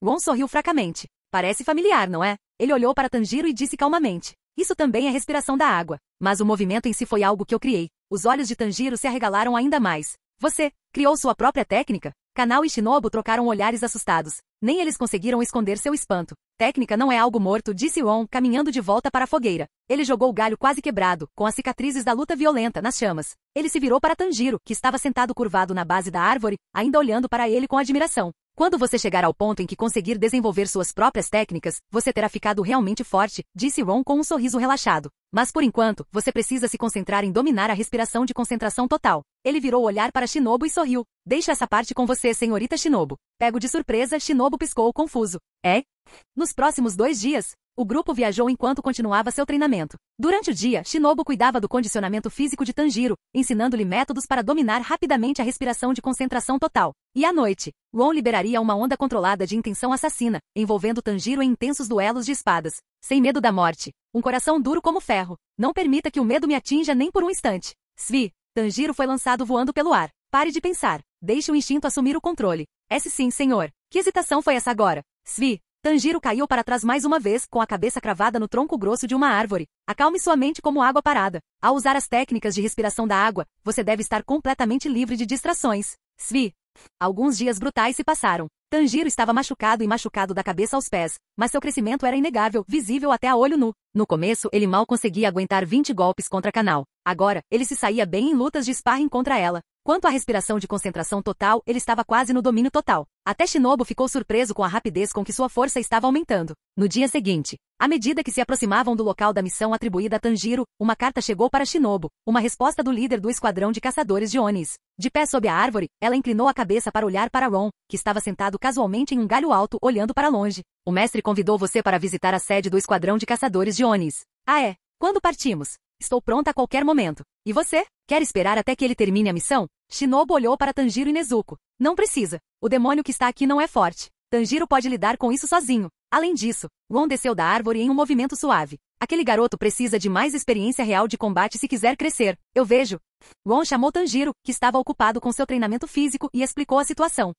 Ron sorriu fracamente. Parece familiar, não é? Ele olhou para Tanjiro e disse calmamente. Isso também é respiração da água. Mas o movimento em si foi algo que eu criei. Os olhos de Tanjiro se arregalaram ainda mais. Você criou sua própria técnica? Kanao e Shinobu trocaram olhares assustados. Nem eles conseguiram esconder seu espanto. técnica não é algo morto, disse Ron, caminhando de volta para a fogueira. Ele jogou o galho quase quebrado, com as cicatrizes da luta violenta, nas chamas. Ele se virou para Tanjiro, que estava sentado curvado na base da árvore, ainda olhando para ele com admiração. Quando você chegar ao ponto em que conseguir desenvolver suas próprias técnicas, você terá ficado realmente forte, disse Ron com um sorriso relaxado. Mas por enquanto, você precisa se concentrar em dominar a respiração de concentração total. Ele virou o olhar para Shinobu e sorriu. Deixa essa parte com você, senhorita Shinobu. Pego de surpresa, Shinobu piscou confuso. É? Nos próximos 2 dias, o grupo viajou enquanto continuava seu treinamento. Durante o dia, Shinobu cuidava do condicionamento físico de Tanjiro, ensinando-lhe métodos para dominar rapidamente a respiração de concentração total. E à noite, Ron liberaria uma onda controlada de intenção assassina, envolvendo Tanjiro em intensos duelos de espadas. Sem medo da morte. Um coração duro como ferro. Não permita que o medo me atinja nem por um instante. Svi. Tanjiro foi lançado voando pelo ar. Pare de pensar. Deixe o instinto assumir o controle. Sim, senhor. Que hesitação foi essa agora? Svi. Tanjiro caiu para trás mais uma vez, com a cabeça cravada no tronco grosso de uma árvore. Acalme sua mente como água parada. Ao usar as técnicas de respiração da água, você deve estar completamente livre de distrações. Svi. Alguns dias brutais se passaram. Tanjiro estava machucado da cabeça aos pés, mas seu crescimento era inegável, visível até a olho nu. No começo, ele mal conseguia aguentar 20 golpes contra Kanao. Agora, ele se saía bem em lutas de sparring contra ela. Quanto à respiração de concentração total, ele estava quase no domínio total. Até Shinobu ficou surpreso com a rapidez com que sua força estava aumentando. No dia seguinte, à medida que se aproximavam do local da missão atribuída a Tanjiro, uma carta chegou para Shinobu, uma resposta do líder do esquadrão de caçadores de Onis. De pé sob a árvore, ela inclinou a cabeça para olhar para Ron, que estava sentado casualmente em um galho alto, olhando para longe. O mestre convidou você para visitar a sede do esquadrão de caçadores de Onis. Ah é? Quando partimos? Estou pronta a qualquer momento. E você? Quer esperar até que ele termine a missão? Shinobu olhou para Tanjiro e Nezuko. Não precisa. O demônio que está aqui não é forte. Tanjiro pode lidar com isso sozinho. Além disso, Ron desceu da árvore em um movimento suave. Aquele garoto precisa de mais experiência real de combate se quiser crescer. Eu vejo. Ron chamou Tanjiro, que estava ocupado com seu treinamento físico, e explicou a situação.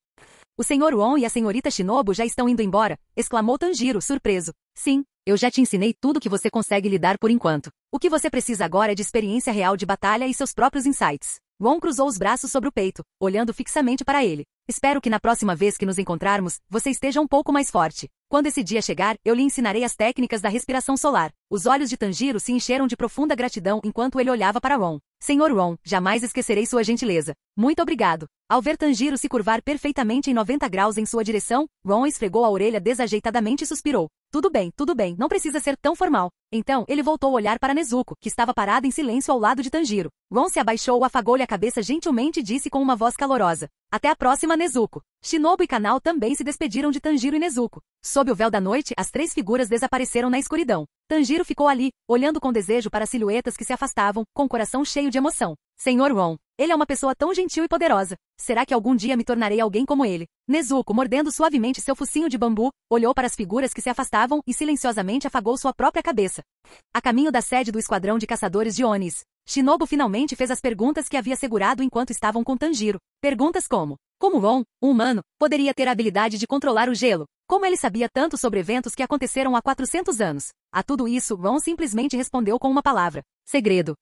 O senhor Ron e a senhorita Shinobu já estão indo embora, exclamou Tanjiro, surpreso. Sim, eu já te ensinei tudo que você consegue lidar por enquanto. O que você precisa agora é de experiência real de batalha e seus próprios insights. Ron cruzou os braços sobre o peito, olhando fixamente para ele. Espero que na próxima vez que nos encontrarmos, você esteja um pouco mais forte. Quando esse dia chegar, eu lhe ensinarei as técnicas da respiração solar. Os olhos de Tanjiro se encheram de profunda gratidão enquanto ele olhava para Ron. Senhor Ron, jamais esquecerei sua gentileza. Muito obrigado. Ao ver Tanjiro se curvar perfeitamente em 90 graus em sua direção, Ron esfregou a orelha desajeitadamente e suspirou. Tudo bem, não precisa ser tão formal. Então, ele voltou a olhar para Nezuko, que estava parada em silêncio ao lado de Tanjiro. Ron se abaixou, afagou-lhe a cabeça gentilmente e disse com uma voz calorosa. Até a próxima, Nezuko. Shinobu e Kanao também se despediram de Tanjiro e Nezuko. Sob o véu da noite, as 3 figuras desapareceram na escuridão. Tanjiro ficou ali, olhando com desejo para as silhuetas que se afastavam, com o coração cheio de emoção. Senhor Ron, ele é uma pessoa tão gentil e poderosa. Será que algum dia me tornarei alguém como ele? Nezuko, mordendo suavemente seu focinho de bambu, olhou para as figuras que se afastavam e silenciosamente afagou sua própria cabeça. A caminho da sede do esquadrão de caçadores de Onis, Shinobu finalmente fez as perguntas que havia segurado enquanto estavam com Tanjiro. Perguntas como Ron, um humano, poderia ter a habilidade de controlar o gelo? Como ele sabia tanto sobre eventos que aconteceram há 400 anos? A tudo isso, Ron simplesmente respondeu com uma palavra. Segredo.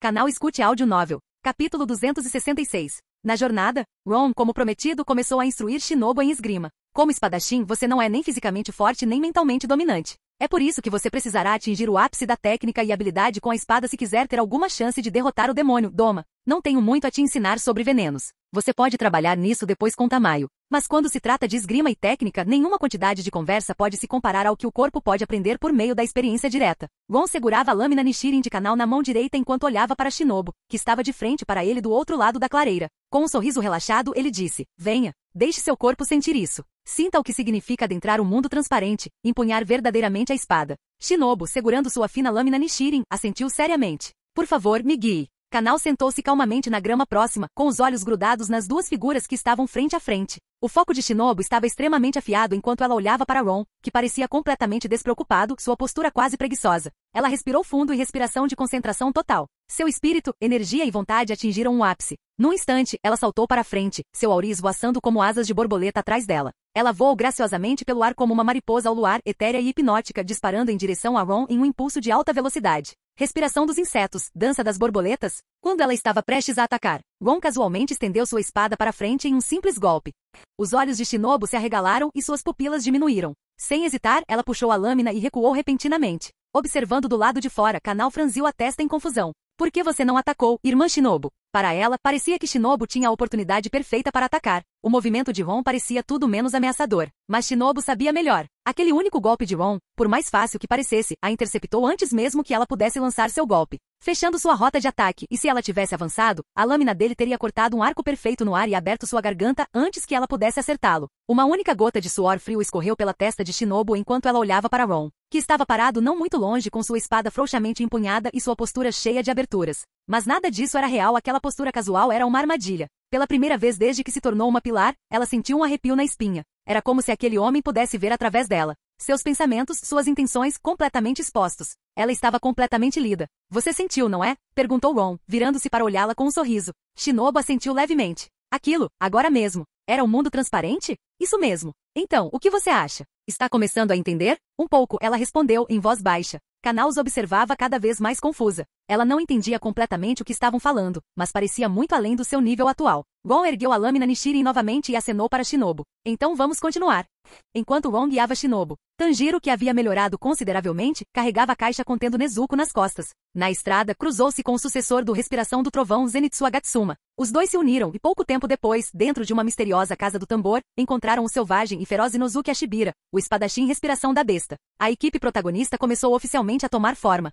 Canal Escute Áudio Novel. Capítulo 266. Na jornada, Ron, como prometido, começou a instruir Shinobu em esgrima. Como espadachim, você não é nem fisicamente forte nem mentalmente dominante. É por isso que você precisará atingir o ápice da técnica e habilidade com a espada se quiser ter alguma chance de derrotar o demônio, Doma. Não tenho muito a te ensinar sobre venenos. Você pode trabalhar nisso depois com Tamayo. Mas quando se trata de esgrima e técnica, nenhuma quantidade de conversa pode se comparar ao que o corpo pode aprender por meio da experiência direta. Ron segurava a lâmina Nishirin de canal na mão direita enquanto olhava para Shinobu, que estava de frente para ele do outro lado da clareira. Com um sorriso relaxado, ele disse, venha, deixe seu corpo sentir isso. Sinta o que significa adentrar o mundo transparente, empunhar verdadeiramente a espada. Shinobu, segurando sua fina lâmina Nishirin, assentiu seriamente. Por favor, me guie. Kanao sentou-se calmamente na grama próxima, com os olhos grudados nas 2 figuras que estavam frente a frente. O foco de Shinobu estava extremamente afiado enquanto ela olhava para Ron, que parecia completamente despreocupado, sua postura quase preguiçosa. Ela respirou fundo e respiração de concentração total. Seu espírito, energia e vontade atingiram um ápice. Num instante, ela saltou para frente, seu auriz voaçando como asas de borboleta atrás dela. Ela voou graciosamente pelo ar como uma mariposa ao luar, etérea e hipnótica, disparando em direção a Ron em um impulso de alta velocidade. respiração dos insetos, dança das borboletas. Quando ela estava prestes a atacar, Ron casualmente estendeu sua espada para frente em um simples golpe. Os olhos de Shinobu se arregalaram e suas pupilas diminuíram. Sem hesitar, ela puxou a lâmina e recuou repentinamente. Observando do lado de fora, Kanao franziu a testa em confusão. Por que você não atacou, irmã Shinobu? Para ela, parecia que Shinobu tinha a oportunidade perfeita para atacar. O movimento de Ron parecia tudo menos ameaçador. Mas Shinobu sabia melhor. Aquele único golpe de Ron, por mais fácil que parecesse, a interceptou antes mesmo que ela pudesse lançar seu golpe, fechando sua rota de ataque, e se ela tivesse avançado, a lâmina dele teria cortado um arco perfeito no ar e aberto sua garganta antes que ela pudesse acertá-lo. Uma única gota de suor frio escorreu pela testa de Shinobu enquanto ela olhava para Ron, que estava parado não muito longe com sua espada frouxamente empunhada e sua postura cheia de aberturas. Mas nada disso era real, aquela postura casual era uma armadilha. Pela primeira vez desde que se tornou uma pilar, ela sentiu um arrepio na espinha. Era como se aquele homem pudesse ver através dela. Seus pensamentos, suas intenções, completamente expostos. Ela estava completamente lida. Você sentiu, não é? Perguntou Ron, virando-se para olhá-la com um sorriso. Shinobu assentiu levemente. Aquilo, agora mesmo. Era um mundo transparente? Isso mesmo. Então, o que você acha? Está começando a entender? Um pouco, ela respondeu, em voz baixa. Kanao os observava cada vez mais confusa. Ela não entendia completamente o que estavam falando, mas parecia muito além do seu nível atual. Ron ergueu a lâmina Nishirin novamente e acenou para Shinobu. Então vamos continuar. Enquanto Ron guiava Shinobu, Tanjiro, que havia melhorado consideravelmente, carregava a caixa contendo Nezuko nas costas. Na estrada, cruzou-se com o sucessor do Respiração do Trovão Zenitsu Agatsuma. Os dois se uniram e pouco tempo depois, dentro de uma misteriosa casa do tambor, encontraram o selvagem e feroz Inosuke Ashibira, o espadachim Respiração da Besta. A equipe protagonista começou oficialmente a tomar forma.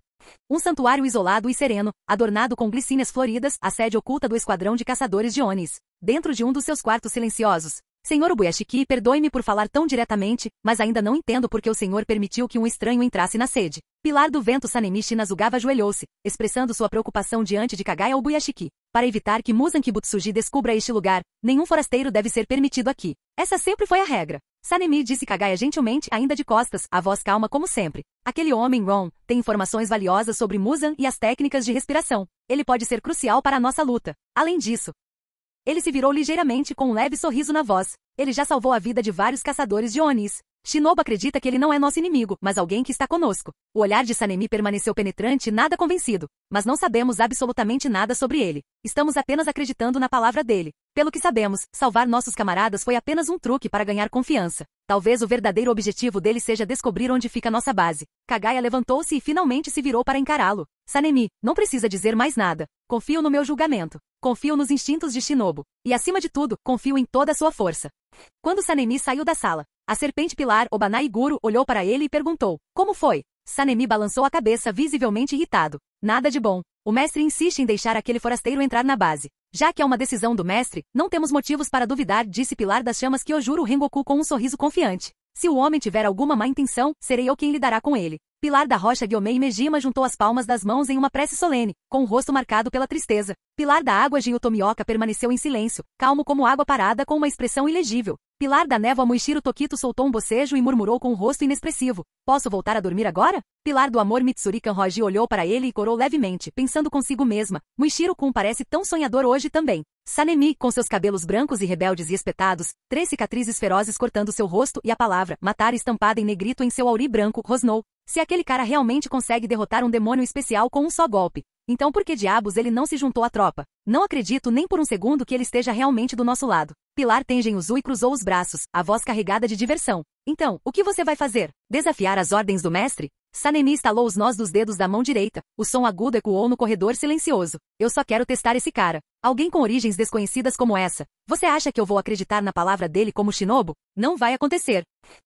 Um santuário isolado e sereno, adornado com glicínias floridas, a sede oculta do esquadrão de caçadores de Onis. Dentro de um dos seus quartos silenciosos. Senhor Ubuyashiki, perdoe-me por falar tão diretamente, mas ainda não entendo por que o senhor permitiu que um estranho entrasse na sede. Pilar do Vento Sanemi Shinazugawa ajoelhou-se, expressando sua preocupação diante de Kagaya Ubuyashiki. Para evitar que Muzan Kibutsuji descubra este lugar, nenhum forasteiro deve ser permitido aqui. Essa sempre foi a regra. Sanemi, disse Kagaya gentilmente, ainda de costas, a voz calma como sempre. Aquele homem, Ron, tem informações valiosas sobre Muzan e as técnicas de respiração. Ele pode ser crucial para a nossa luta. Além disso, ele se virou ligeiramente com um leve sorriso na voz. Ele já salvou a vida de vários caçadores de Onis. Shinobu acredita que ele não é nosso inimigo, mas alguém que está conosco. O olhar de Sanemi permaneceu penetrante e nada convencido. Mas não sabemos absolutamente nada sobre ele. Estamos apenas acreditando na palavra dele. Pelo que sabemos, salvar nossos camaradas foi apenas um truque para ganhar confiança. Talvez o verdadeiro objetivo dele seja descobrir onde fica nossa base. Kagaya levantou-se e finalmente se virou para encará-lo. Sanemi, não precisa dizer mais nada. Confio no meu julgamento. Confio nos instintos de Shinobu. E acima de tudo, confio em toda a sua força. Quando Sanemi saiu da sala, a serpente pilar Obanai Guru olhou para ele e perguntou, como foi? Sanemi balançou a cabeça visivelmente irritado. Nada de bom. O mestre insiste em deixar aquele forasteiro entrar na base. Já que é uma decisão do mestre, não temos motivos para duvidar, disse Pilar das Chamas Kyojuro Rengoku com um sorriso confiante. Se o homem tiver alguma má intenção, serei eu quem lidará com ele. Pilar da Rocha Gyomei Mejima juntou as palmas das mãos em uma prece solene, com o rosto marcado pela tristeza. Pilar da Água Gyu Tomioka permaneceu em silêncio, calmo como água parada com uma expressão ilegível. Pilar da Névoa Muishiro Tokito soltou um bocejo e murmurou com um rosto inexpressivo. Posso voltar a dormir agora? Pilar do Amor Mitsuri Kanroji olhou para ele e corou levemente, pensando consigo mesma. Muishiro-kun parece tão sonhador hoje também. Sanemi, com seus cabelos brancos e rebeldes e espetados, 3 cicatrizes ferozes cortando seu rosto e a palavra matar estampada em negrito em seu auri branco, rosnou. Se aquele cara realmente consegue derrotar um demônio especial com um só golpe, então por que diabos ele não se juntou à tropa? Não acredito nem por um segundo que ele esteja realmente do nosso lado. Pilar Tengen-Uzui e cruzou os braços, a voz carregada de diversão. Então, o que você vai fazer? Desafiar as ordens do mestre? Sanemi estalou os nós dos dedos da mão direita. O som agudo ecoou no corredor silencioso. Eu só quero testar esse cara. Alguém com origens desconhecidas como essa. Você acha que eu vou acreditar na palavra dele como Shinobu? Não vai acontecer.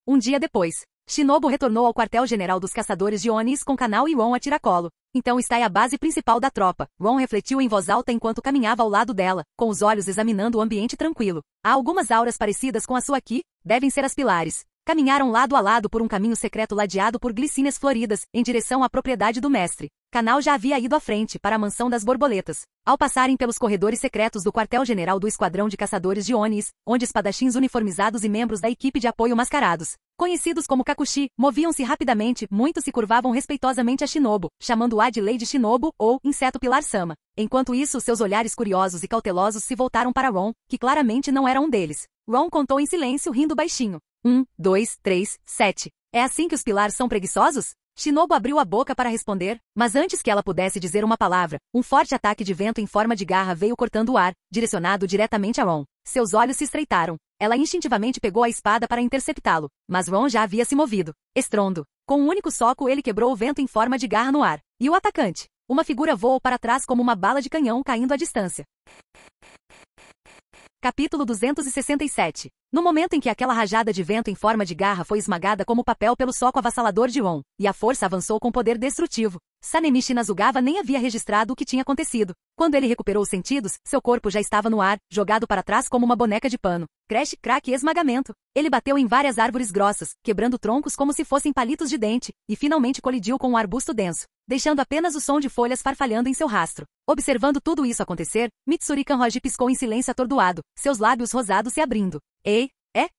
Um dia depois, Shinobu retornou ao quartel-general dos caçadores de Onis com Kanao e Ron a tiracolo. Então está aí a base principal da tropa. Ron refletiu em voz alta enquanto caminhava ao lado dela, com os olhos examinando o ambiente tranquilo. Há algumas auras parecidas com a sua aqui, devem ser as pilares. Caminharam lado a lado por um caminho secreto ladeado por glicínias floridas, em direção à propriedade do mestre. Kanao já havia ido à frente, para a mansão das borboletas. Ao passarem pelos corredores secretos do quartel-general do esquadrão de caçadores de Onis, onde espadachins uniformizados e membros da equipe de apoio mascarados, conhecidos como Kakushi, moviam-se rapidamente, muitos se curvavam respeitosamente a Shinobu, chamando-a de Lady Shinobu ou Inseto Pilar-sama. Enquanto isso, seus olhares curiosos e cautelosos se voltaram para Ron, que claramente não era um deles. Ron contou em silêncio, rindo baixinho. 1, 2, 3, 7. É assim que os pilares são preguiçosos? Shinobu abriu a boca para responder, mas antes que ela pudesse dizer uma palavra, um forte ataque de vento em forma de garra veio cortando o ar, direcionado diretamente a Ron. Seus olhos se estreitaram. Ela instintivamente pegou a espada para interceptá-lo, mas Ron já havia se movido. Estrondo. Com um único soco ele quebrou o vento em forma de garra no ar. E o atacante? Uma figura voou para trás como uma bala de canhão caindo à distância. Capítulo 267. No momento em que aquela rajada de vento em forma de garra foi esmagada como papel pelo soco avassalador de Ron, e a força avançou com poder destrutivo, Sanemi Shinazugawa nem havia registrado o que tinha acontecido. Quando ele recuperou os sentidos, seu corpo já estava no ar, jogado para trás como uma boneca de pano. Crash, crack e esmagamento. Ele bateu em várias árvores grossas, quebrando troncos como se fossem palitos de dente, e finalmente colidiu com um arbusto denso, deixando apenas o som de folhas farfalhando em seu rastro. Observando tudo isso acontecer, Mitsuri Kanroji piscou em silêncio atordoado, seus lábios rosados se abrindo. Ei,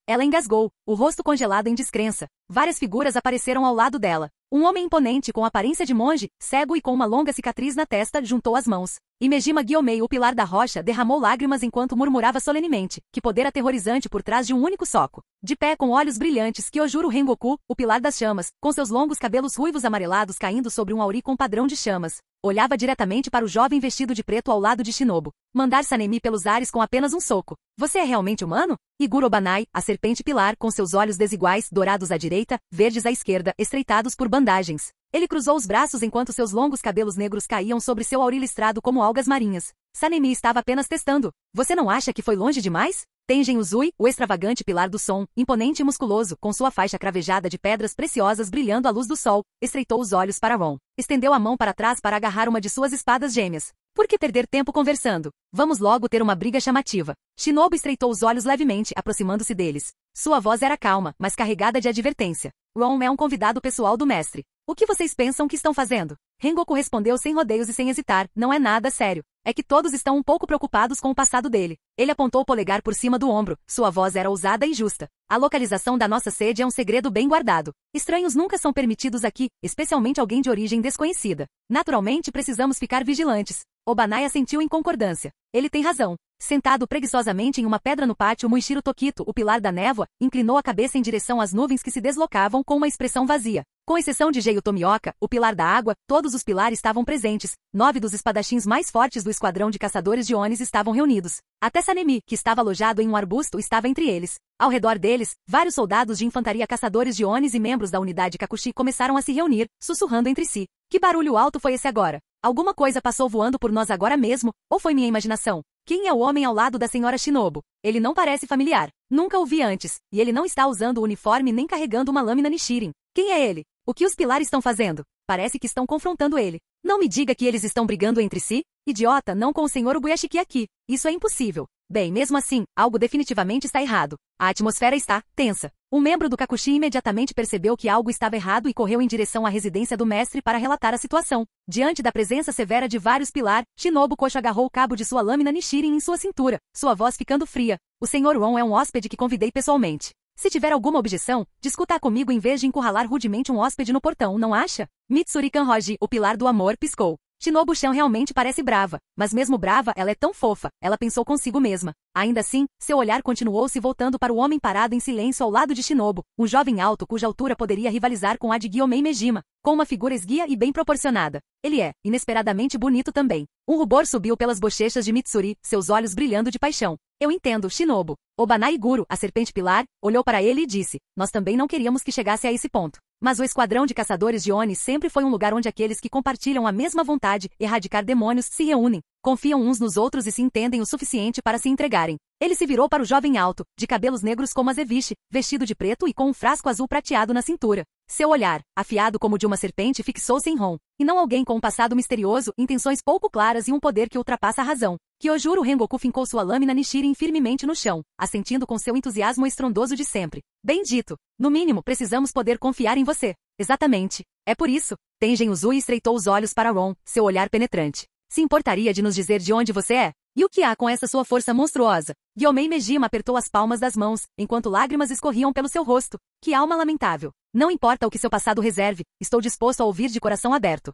ela engasgou, o rosto congelado em descrença. Várias figuras apareceram ao lado dela. Um homem imponente com aparência de monge, cego e com uma longa cicatriz na testa, juntou as mãos. E Mejima Gyomei, o pilar da rocha, derramou lágrimas enquanto murmurava solenemente. Que poder aterrorizante por trás de um único soco. De pé com olhos brilhantes, Kyojuro Rengoku, o pilar das chamas, com seus longos cabelos ruivos amarelados caindo sobre um auri com padrão de chamas, olhava diretamente para o jovem vestido de preto ao lado de Shinobu. Mandar Sanemi pelos ares com apenas um soco. Você é realmente humano? Iguro Obanai, a serpente pilar, com seus olhos desiguais, dourados à direita, verdes à esquerda, estreitados por bandagens. Ele cruzou os braços enquanto seus longos cabelos negros caíam sobre seu auri listrado como algas marinhas. Sanemi estava apenas testando. Você não acha que foi longe demais? Tengen Uzui, o extravagante pilar do som, imponente e musculoso, com sua faixa cravejada de pedras preciosas brilhando à luz do sol, estreitou os olhos para Ron. Estendeu a mão para trás para agarrar uma de suas espadas gêmeas. Por que perder tempo conversando? Vamos logo ter uma briga chamativa. Shinobu estreitou os olhos levemente, aproximando-se deles. Sua voz era calma, mas carregada de advertência. Ron é um convidado pessoal do mestre. O que vocês pensam que estão fazendo? Rengoku respondeu sem rodeios e sem hesitar, não é nada sério. É que todos estão um pouco preocupados com o passado dele. Ele apontou o polegar por cima do ombro, sua voz era ousada e justa. A localização da nossa sede é um segredo bem guardado. Estranhos nunca são permitidos aqui, especialmente alguém de origem desconhecida. Naturalmente precisamos ficar vigilantes. Obanai assentiu em concordância. Ele tem razão. Sentado preguiçosamente em uma pedra no pátio, Muichiro Tokito, o pilar da névoa, inclinou a cabeça em direção às nuvens que se deslocavam com uma expressão vazia. Com exceção de Geiu Tomioka, o pilar da água, todos os pilares estavam presentes. 9 dos espadachins mais fortes do esquadrão de caçadores de Onis estavam reunidos. Até Sanemi, que estava alojado em um arbusto, estava entre eles. Ao redor deles, vários soldados de infantaria caçadores de Onis e membros da unidade Kakushi começaram a se reunir, sussurrando entre si. Que barulho alto foi esse agora? Alguma coisa passou voando por nós agora mesmo, ou foi minha imaginação? Quem é o homem ao lado da senhora Shinobu? Ele não parece familiar. Nunca o vi antes, e ele não está usando o uniforme nem carregando uma lâmina Nichirin. Quem é ele? O que os pilares estão fazendo? Parece que estão confrontando ele. Não me diga que eles estão brigando entre si? Idiota, não com o senhor Ubuyashiki aqui. Isso é impossível. Bem, mesmo assim, algo definitivamente está errado. A atmosfera está tensa. Um membro do Kakushi imediatamente percebeu que algo estava errado e correu em direção à residência do mestre para relatar a situação. Diante da presença severa de vários pilar, Shinobu Kocho agarrou o cabo de sua lâmina Nichirin em sua cintura, sua voz ficando fria. O Sr. Ron é um hóspede que convidei pessoalmente. Se tiver alguma objeção, discuta comigo em vez de encurralar rudemente um hóspede no portão, não acha? Mitsuri Kanroji, o pilar do amor, piscou. Shinobu-chan realmente parece brava, mas mesmo brava ela é tão fofa, ela pensou consigo mesma. Ainda assim, seu olhar continuou se voltando para o homem parado em silêncio ao lado de Shinobu, um jovem alto cuja altura poderia rivalizar com a de Gyomei Mejima, com uma figura esguia e bem proporcionada. Ele é, inesperadamente bonito também. Um rubor subiu pelas bochechas de Mitsuri, seus olhos brilhando de paixão. Eu entendo, Shinobu. Obanai Guru, a serpente pilar, olhou para ele e disse, nós também não queríamos que chegasse a esse ponto. Mas o esquadrão de caçadores de Oni sempre foi um lugar onde aqueles que compartilham a mesma vontade, erradicar demônios, se reúnem, confiam uns nos outros e se entendem o suficiente para se entregarem. Ele se virou para o jovem alto, de cabelos negros como azeviche, vestido de preto e com um frasco azul prateado na cintura. Seu olhar, afiado como de uma serpente, fixou-se em Ron, e não alguém com um passado misterioso, intenções pouco claras e um poder que ultrapassa a razão. Kyojuro Rengoku fincou sua lâmina Nichirin firmemente no chão, assentindo com seu entusiasmo estrondoso de sempre. Bem dito. No mínimo, precisamos poder confiar em você. Exatamente. É por isso. Tengen Uzui estreitou os olhos para Ron, seu olhar penetrante. Se importaria de nos dizer de onde você é? E o que há com essa sua força monstruosa? Gyomei Mejima apertou as palmas das mãos, enquanto lágrimas escorriam pelo seu rosto. Que alma lamentável. Não importa o que seu passado reserve, estou disposto a ouvir de coração aberto.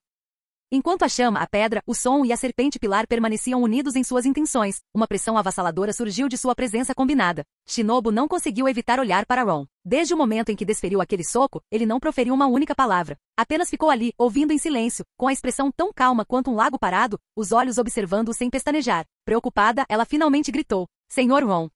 Enquanto a chama, a pedra, o som e a serpente pilar permaneciam unidos em suas intenções, uma pressão avassaladora surgiu de sua presença combinada. Shinobu não conseguiu evitar olhar para Ron. Desde o momento em que desferiu aquele soco, ele não proferiu uma única palavra. Apenas ficou ali, ouvindo em silêncio, com a expressão tão calma quanto um lago parado, os olhos observando-o sem pestanejar. Preocupada, ela finalmente gritou: Senhor Ron,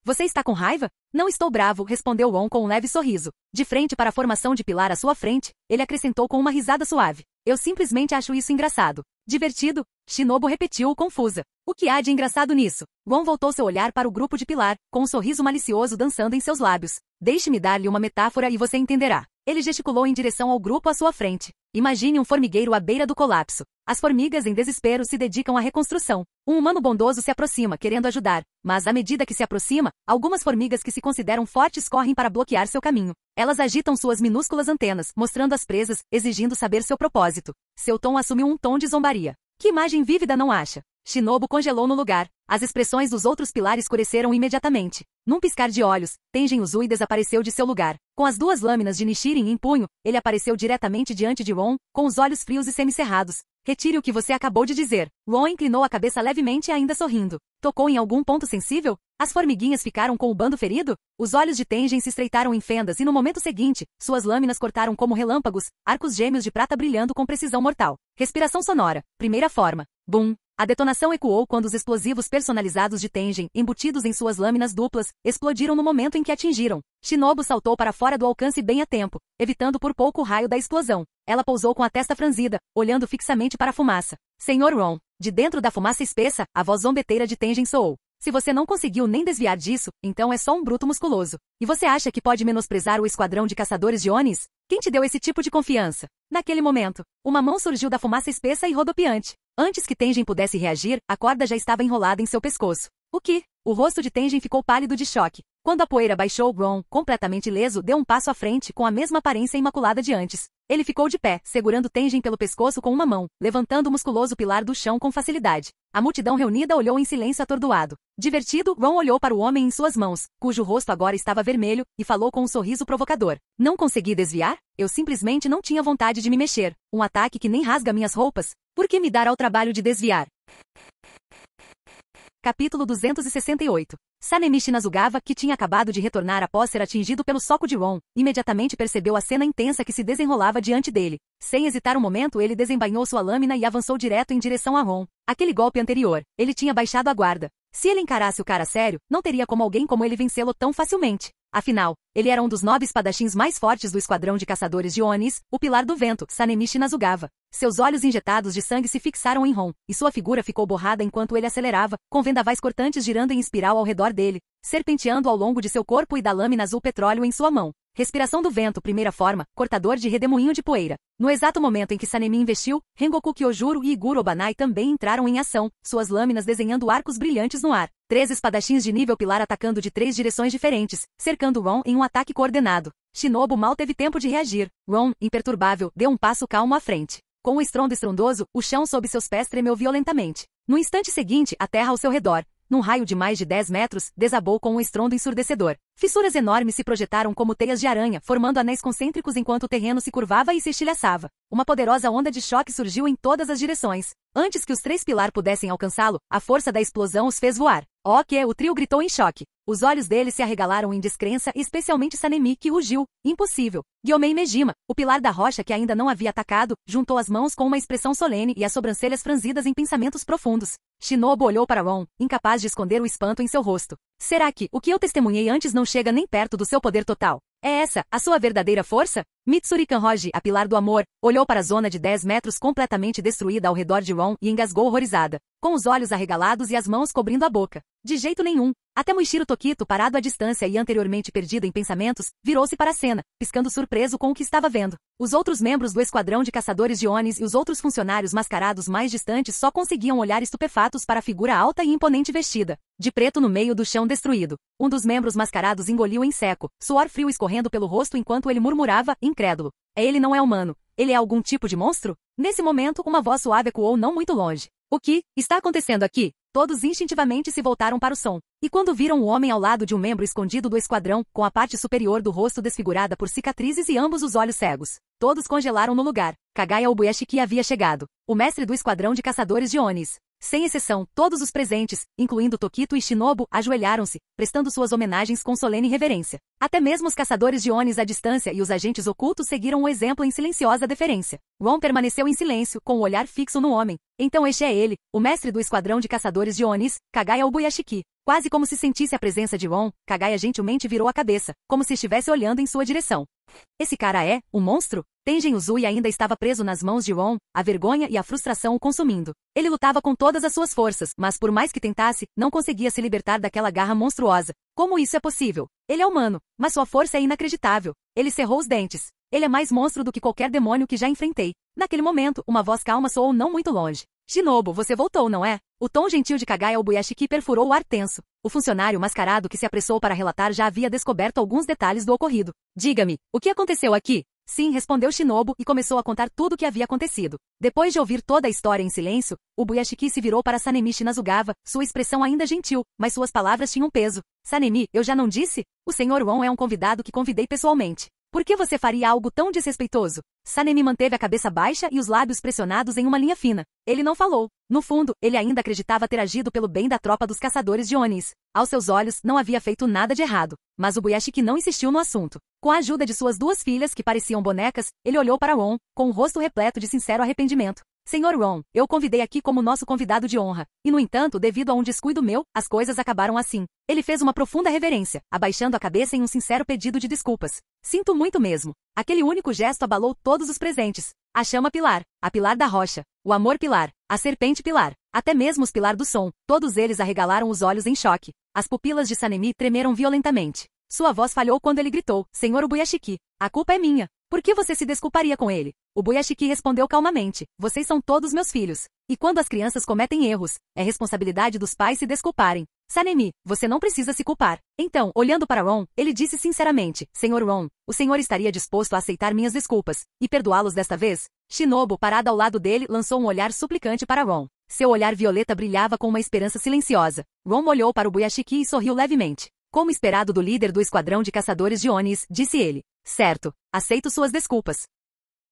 você está com raiva? Não estou bravo, respondeu Ron com um leve sorriso. De frente para a formação de pilar à sua frente, ele acrescentou com uma risada suave: Eu simplesmente acho isso engraçado. Divertido? Shinobu repetiu, confusa. O que há de engraçado nisso? Ron voltou seu olhar para o grupo de pilar, com um sorriso malicioso dançando em seus lábios. Deixe-me dar-lhe uma metáfora e você entenderá. Ele gesticulou em direção ao grupo à sua frente. Imagine um formigueiro à beira do colapso. As formigas em desespero se dedicam à reconstrução. Um humano bondoso se aproxima, querendo ajudar, mas à medida que se aproxima, algumas formigas que se consideram fortes correm para bloquear seu caminho. Elas agitam suas minúsculas antenas, mostrando as presas, exigindo saber seu propósito. Seu tom assumiu um tom de zombaria. Que imagem vívida, não acha? Shinobu congelou no lugar. As expressões dos outros pilares escureceram imediatamente. Num piscar de olhos, Tengen Uzui desapareceu de seu lugar. Com as duas lâminas de Nichiren em punho, ele apareceu diretamente diante de Ron, com os olhos frios e semicerrados. Retire o que você acabou de dizer. Ron inclinou a cabeça levemente, ainda sorrindo. Tocou em algum ponto sensível? As formiguinhas ficaram com o bando ferido? Os olhos de Tengen se estreitaram em fendas e no momento seguinte, suas lâminas cortaram como relâmpagos, arcos gêmeos de prata brilhando com precisão mortal. Respiração sonora. Primeira forma. Bum. A detonação ecoou quando os explosivos personalizados de Tengen, embutidos em suas lâminas duplas, explodiram no momento em que atingiram. Shinobu saltou para fora do alcance bem a tempo, evitando por pouco o raio da explosão. Ela pousou com a testa franzida, olhando fixamente para a fumaça. Senhor Ron. De dentro da fumaça espessa, a voz zombeteira de Tengen soou. Se você não conseguiu nem desviar disso, então é só um bruto musculoso. E você acha que pode menosprezar o esquadrão de caçadores de Onis? Quem te deu esse tipo de confiança? Naquele momento, uma mão surgiu da fumaça espessa e rodopiante. Antes que Tengen pudesse reagir, a corda já estava enrolada em seu pescoço. O que? O rosto de Tengen ficou pálido de choque. Quando a poeira baixou, Ron, completamente ileso, deu um passo à frente com a mesma aparência imaculada de antes. Ele ficou de pé, segurando Tengen pelo pescoço com uma mão, levantando o musculoso pilar do chão com facilidade. A multidão reunida olhou em silêncio atordoado. Divertido, Ron olhou para o homem em suas mãos, cujo rosto agora estava vermelho, e falou com um sorriso provocador. Não consegui desviar? Eu simplesmente não tinha vontade de me mexer. Um ataque que nem rasga minhas roupas? Por que me dar ao trabalho de desviar? Capítulo 268. Sanemi Shinazugawa, que tinha acabado de retornar após ser atingido pelo soco de Ron, imediatamente percebeu a cena intensa que se desenrolava diante dele. Sem hesitar um momento, ele desembainhou sua lâmina e avançou direto em direção a Ron. Aquele golpe anterior, ele tinha baixado a guarda. Se ele encarasse o cara sério, não teria como alguém como ele vencê-lo tão facilmente. Afinal, ele era um dos 9 espadachins mais fortes do esquadrão de caçadores de Onis, o Pilar do Vento, Sanemi Shinazugawa. Seus olhos injetados de sangue se fixaram em Ron, e sua figura ficou borrada enquanto ele acelerava, com vendavais cortantes girando em espiral ao redor dele, serpenteando ao longo de seu corpo e da lâmina azul petróleo em sua mão. Respiração do vento, primeira forma, cortador de redemoinho de poeira. No exato momento em que Sanemi investiu, Rengoku Kyojuro e Iguro Obanai também entraram em ação, suas lâminas desenhando arcos brilhantes no ar. 3 espadachins de nível pilar atacando de 3 direções diferentes, cercando Ron em um ataque coordenado. Shinobu mal teve tempo de reagir. Ron, imperturbável, deu um passo calmo à frente. Com um estrondo estrondoso, o chão sob seus pés tremeu violentamente. No instante seguinte, a terra ao seu redor, num raio de mais de 10 metros, desabou com um estrondo ensurdecedor. Fissuras enormes se projetaram como teias de aranha, formando anéis concêntricos enquanto o terreno se curvava e se estilhaçava. Uma poderosa onda de choque surgiu em todas as direções. Antes que os 3 pilar pudessem alcançá-lo, a força da explosão os fez voar. O trio gritou em choque. Os olhos deles se arregalaram em descrença, especialmente Sanemi, que rugiu. Impossível. Gyomei Mejima, o pilar da rocha que ainda não havia atacado, juntou as mãos com uma expressão solene e as sobrancelhas franzidas em pensamentos profundos. Shinobu olhou para Ron, incapaz de esconder o espanto em seu rosto. Será que o que eu testemunhei antes não chega nem perto do seu poder total? É essa a sua verdadeira força? Mitsuri Kanroji, a pilar do amor, olhou para a zona de 10 metros completamente destruída ao redor de Ron e engasgou horrorizada, com os olhos arregalados e as mãos cobrindo a boca. De jeito nenhum. Até Muichiro Tokito, parado à distância e anteriormente perdido em pensamentos, virou-se para a cena, piscando surpreso com o que estava vendo. Os outros membros do esquadrão de caçadores de Onis e os outros funcionários mascarados mais distantes só conseguiam olhar estupefatos para a figura alta e imponente vestida, de preto no meio do chão destruído. Um dos membros mascarados engoliu em seco, suor frio escorrendo pelo rosto enquanto ele murmurava, incrédulo. Ele não é humano. Ele é algum tipo de monstro? Nesse momento, uma voz suave ecoou não muito longe. O que está acontecendo aqui? Todos instintivamente se voltaram para o som. E quando viram o homem ao lado de um membro escondido do esquadrão, com a parte superior do rosto desfigurada por cicatrizes e ambos os olhos cegos, todos congelaram no lugar. Kagaya Obuyashiki havia chegado, o mestre do esquadrão de caçadores de Onis. Sem exceção, todos os presentes, incluindo Tokito e Shinobu, ajoelharam-se, prestando suas homenagens com solene reverência. Até mesmo os caçadores de Onis à distância e os agentes ocultos seguiram o exemplo em silenciosa deferência. Ron permaneceu em silêncio, com o olhar fixo no homem. Então este é ele, o mestre do esquadrão de caçadores de Onis, Kagaya Obuyashiki. Quase como se sentisse a presença de Ron, Kagaya gentilmente virou a cabeça, como se estivesse olhando em sua direção. Esse cara é um monstro? Tengen Uzui ainda estava preso nas mãos de Ron, a vergonha e a frustração o consumindo. Ele lutava com todas as suas forças, mas por mais que tentasse, não conseguia se libertar daquela garra monstruosa. Como isso é possível? Ele é humano, mas sua força é inacreditável. Ele cerrou os dentes. Ele é mais monstro do que qualquer demônio que já enfrentei. Naquele momento, uma voz calma soou não muito longe. Shinobu, você voltou, não é? O tom gentil de Kagaya Obuyashiki perfurou o ar tenso. O funcionário mascarado que se apressou para relatar já havia descoberto alguns detalhes do ocorrido. Diga-me, o que aconteceu aqui? Sim, respondeu Shinobu e começou a contar tudo o que havia acontecido. Depois de ouvir toda a história em silêncio, Obuyashiki se virou para Sanemi Shinazugawa, sua expressão ainda gentil, mas suas palavras tinham peso. Sanemi, eu já não disse? O Sr. Ron é um convidado que convidei pessoalmente. Por que você faria algo tão desrespeitoso? Sanemi manteve a cabeça baixa e os lábios pressionados em uma linha fina. Ele não falou. No fundo, ele ainda acreditava ter agido pelo bem da tropa dos caçadores de Onis. Aos seus olhos, não havia feito nada de errado. Mas Obuyashiki não insistiu no assunto. Com a ajuda de suas duas filhas, que pareciam bonecas, ele olhou para Ron, com o rosto repleto de sincero arrependimento. Senhor Ron, eu o convidei aqui como nosso convidado de honra. E no entanto, devido a um descuido meu, as coisas acabaram assim. Ele fez uma profunda reverência, abaixando a cabeça em um sincero pedido de desculpas. Sinto muito mesmo. Aquele único gesto abalou todos os presentes. A chama pilar, a pilar da rocha, o amor pilar, a serpente pilar, até mesmo os pilar do som. Todos eles arregalaram os olhos em choque. As pupilas de Sanemi tremeram violentamente. Sua voz falhou quando ele gritou, Senhor Obuyashiki, a culpa é minha. Por que você se desculparia com ele? Obuyashiki respondeu calmamente, vocês são todos meus filhos. E quando as crianças cometem erros, é responsabilidade dos pais se desculparem. Sanemi, você não precisa se culpar. Então, olhando para Ron, ele disse sinceramente, Senhor Ron, o senhor estaria disposto a aceitar minhas desculpas e perdoá-los desta vez? Shinobu, parada ao lado dele, lançou um olhar suplicante para Ron. Seu olhar violeta brilhava com uma esperança silenciosa. Ron olhou para Obuyashiki e sorriu levemente. Como esperado do líder do esquadrão de caçadores de Onis, disse ele. Certo, aceito suas desculpas.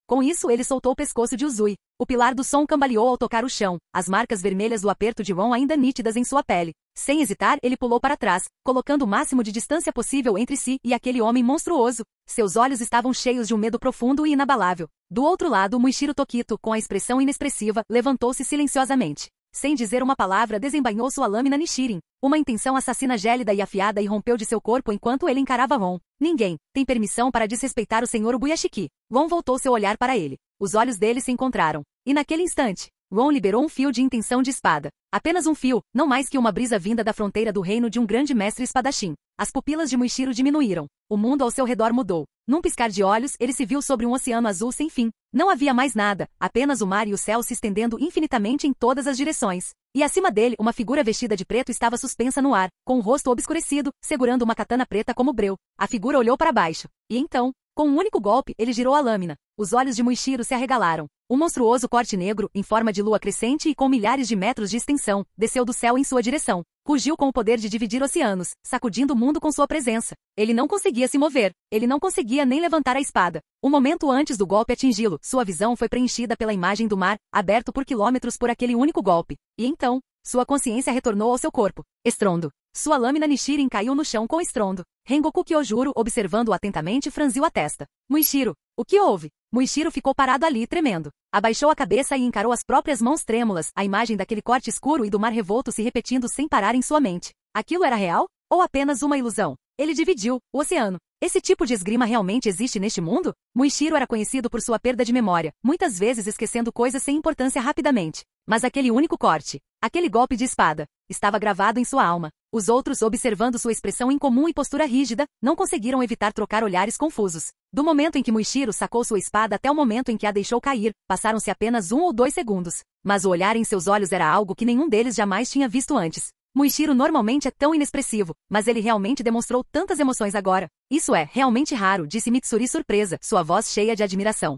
Com isso, ele soltou o pescoço de Uzui. O pilar do som cambaleou ao tocar o chão, as marcas vermelhas do aperto de Ron ainda nítidas em sua pele. Sem hesitar, ele pulou para trás, colocando o máximo de distância possível entre si e aquele homem monstruoso. Seus olhos estavam cheios de um medo profundo e inabalável. Do outro lado, Muichiro Tokito, com a expressão inexpressiva, levantou-se silenciosamente. Sem dizer uma palavra, desembainhou sua lâmina Nichirin. Uma intenção assassina gélida e afiada irrompeu de seu corpo enquanto ele encarava Ron. Ninguém tem permissão para desrespeitar o Sr. Obuyashiki. Ron voltou seu olhar para ele. Os olhos dele se encontraram. E naquele instante, Ron liberou um fio de intenção de espada. Apenas um fio, não mais que uma brisa vinda da fronteira do reino de um grande mestre espadachim. As pupilas de Muichiro diminuíram. O mundo ao seu redor mudou. Num piscar de olhos, ele se viu sobre um oceano azul sem fim. Não havia mais nada, apenas o mar e o céu se estendendo infinitamente em todas as direções. E acima dele, uma figura vestida de preto estava suspensa no ar, com o rosto obscurecido, segurando uma katana preta como breu. A figura olhou para baixo. E então, com um único golpe, ele girou a lâmina. Os olhos de Muichiro se arregalaram. Um monstruoso corte negro, em forma de lua crescente e com milhares de metros de extensão, desceu do céu em sua direção. Rugiu com o poder de dividir oceanos, sacudindo o mundo com sua presença. Ele não conseguia se mover. Ele não conseguia nem levantar a espada. Um momento antes do golpe atingi-lo, sua visão foi preenchida pela imagem do mar, aberto por quilômetros por aquele único golpe. E então, sua consciência retornou ao seu corpo. Estrondo. Sua lâmina Nichirin caiu no chão com estrondo. Rengoku Kyojuro, observando-o atentamente, franziu a testa. Muichiro, o que houve? Muichiro ficou parado ali, tremendo. Abaixou a cabeça e encarou as próprias mãos trêmulas, a imagem daquele corte escuro e do mar revolto se repetindo sem parar em sua mente. Aquilo era real? Ou apenas uma ilusão? Ele dividiu o oceano. Esse tipo de esgrima realmente existe neste mundo? Muichiro era conhecido por sua perda de memória, muitas vezes esquecendo coisas sem importância rapidamente. Mas aquele único corte, aquele golpe de espada, estava gravado em sua alma. Os outros, observando sua expressão incomum e postura rígida, não conseguiram evitar trocar olhares confusos. Do momento em que Muichiro sacou sua espada até o momento em que a deixou cair, passaram-se apenas 1 ou 2 segundos. Mas o olhar em seus olhos era algo que nenhum deles jamais tinha visto antes. Muichiro normalmente é tão inexpressivo, mas ele realmente demonstrou tantas emoções agora. Isso é realmente raro, disse Mitsuri surpresa, sua voz cheia de admiração.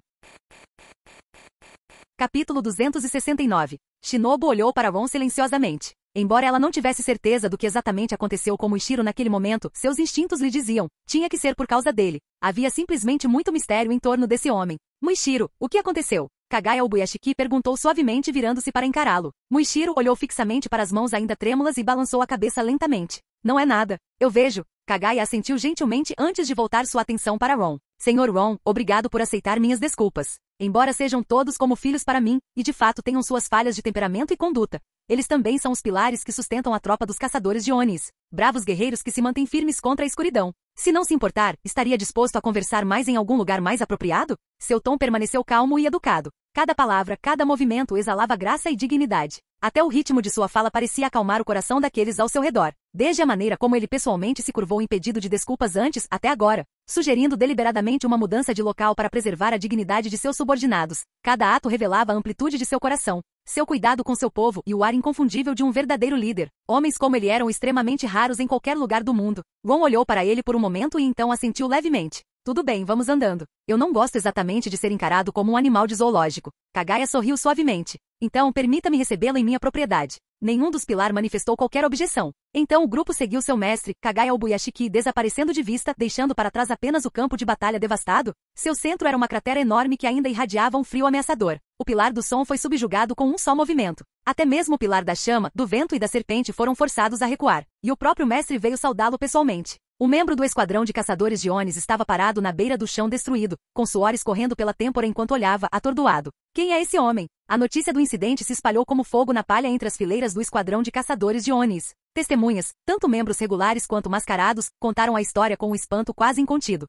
Capítulo 269. Shinobu olhou para Ron silenciosamente. Embora ela não tivesse certeza do que exatamente aconteceu com Muichiro naquele momento, seus instintos lhe diziam, tinha que ser por causa dele. Havia simplesmente muito mistério em torno desse homem. Muichiro, o que aconteceu? Kagaya Obuyashiki perguntou suavemente virando-se para encará-lo. Muichiro olhou fixamente para as mãos ainda trêmulas e balançou a cabeça lentamente. Não é nada. Eu vejo. Kagaya assentiu gentilmente antes de voltar sua atenção para Ron. Senhor Ron, obrigado por aceitar minhas desculpas. Embora sejam todos como filhos para mim, e de fato tenham suas falhas de temperamento e conduta, eles também são os pilares que sustentam a tropa dos caçadores de Onis. Bravos guerreiros que se mantêm firmes contra a escuridão. Se não se importar, estaria disposto a conversar mais em algum lugar mais apropriado? Seu tom permaneceu calmo e educado. Cada palavra, cada movimento exalava graça e dignidade. Até o ritmo de sua fala parecia acalmar o coração daqueles ao seu redor. Desde a maneira como ele pessoalmente se curvou em pedido de desculpas antes até agora, sugerindo deliberadamente uma mudança de local para preservar a dignidade de seus subordinados. Cada ato revelava a amplitude de seu coração, seu cuidado com seu povo e o ar inconfundível de um verdadeiro líder. Homens como ele eram extremamente raros em qualquer lugar do mundo. Ron olhou para ele por um momento e então assentiu levemente. Tudo bem, vamos andando. Eu não gosto exatamente de ser encarado como um animal de zoológico. Kagaya sorriu suavemente. Então, permita-me recebê-lo em minha propriedade. Nenhum dos pilar manifestou qualquer objeção. Então o grupo seguiu seu mestre, Kagaya Obuyashiki, desaparecendo de vista, deixando para trás apenas o campo de batalha devastado. Seu centro era uma cratera enorme que ainda irradiava um frio ameaçador. O pilar do som foi subjugado com um só movimento. Até mesmo o pilar da chama, do vento e da serpente foram forçados a recuar. E o próprio mestre veio saudá-lo pessoalmente. Um membro do esquadrão de caçadores de Onis estava parado na beira do chão destruído, com suor escorrendo pela têmpora enquanto olhava, atordoado. Quem é esse homem? A notícia do incidente se espalhou como fogo na palha entre as fileiras do esquadrão de caçadores de Onis. Testemunhas, tanto membros regulares quanto mascarados, contaram a história com um espanto quase incontido.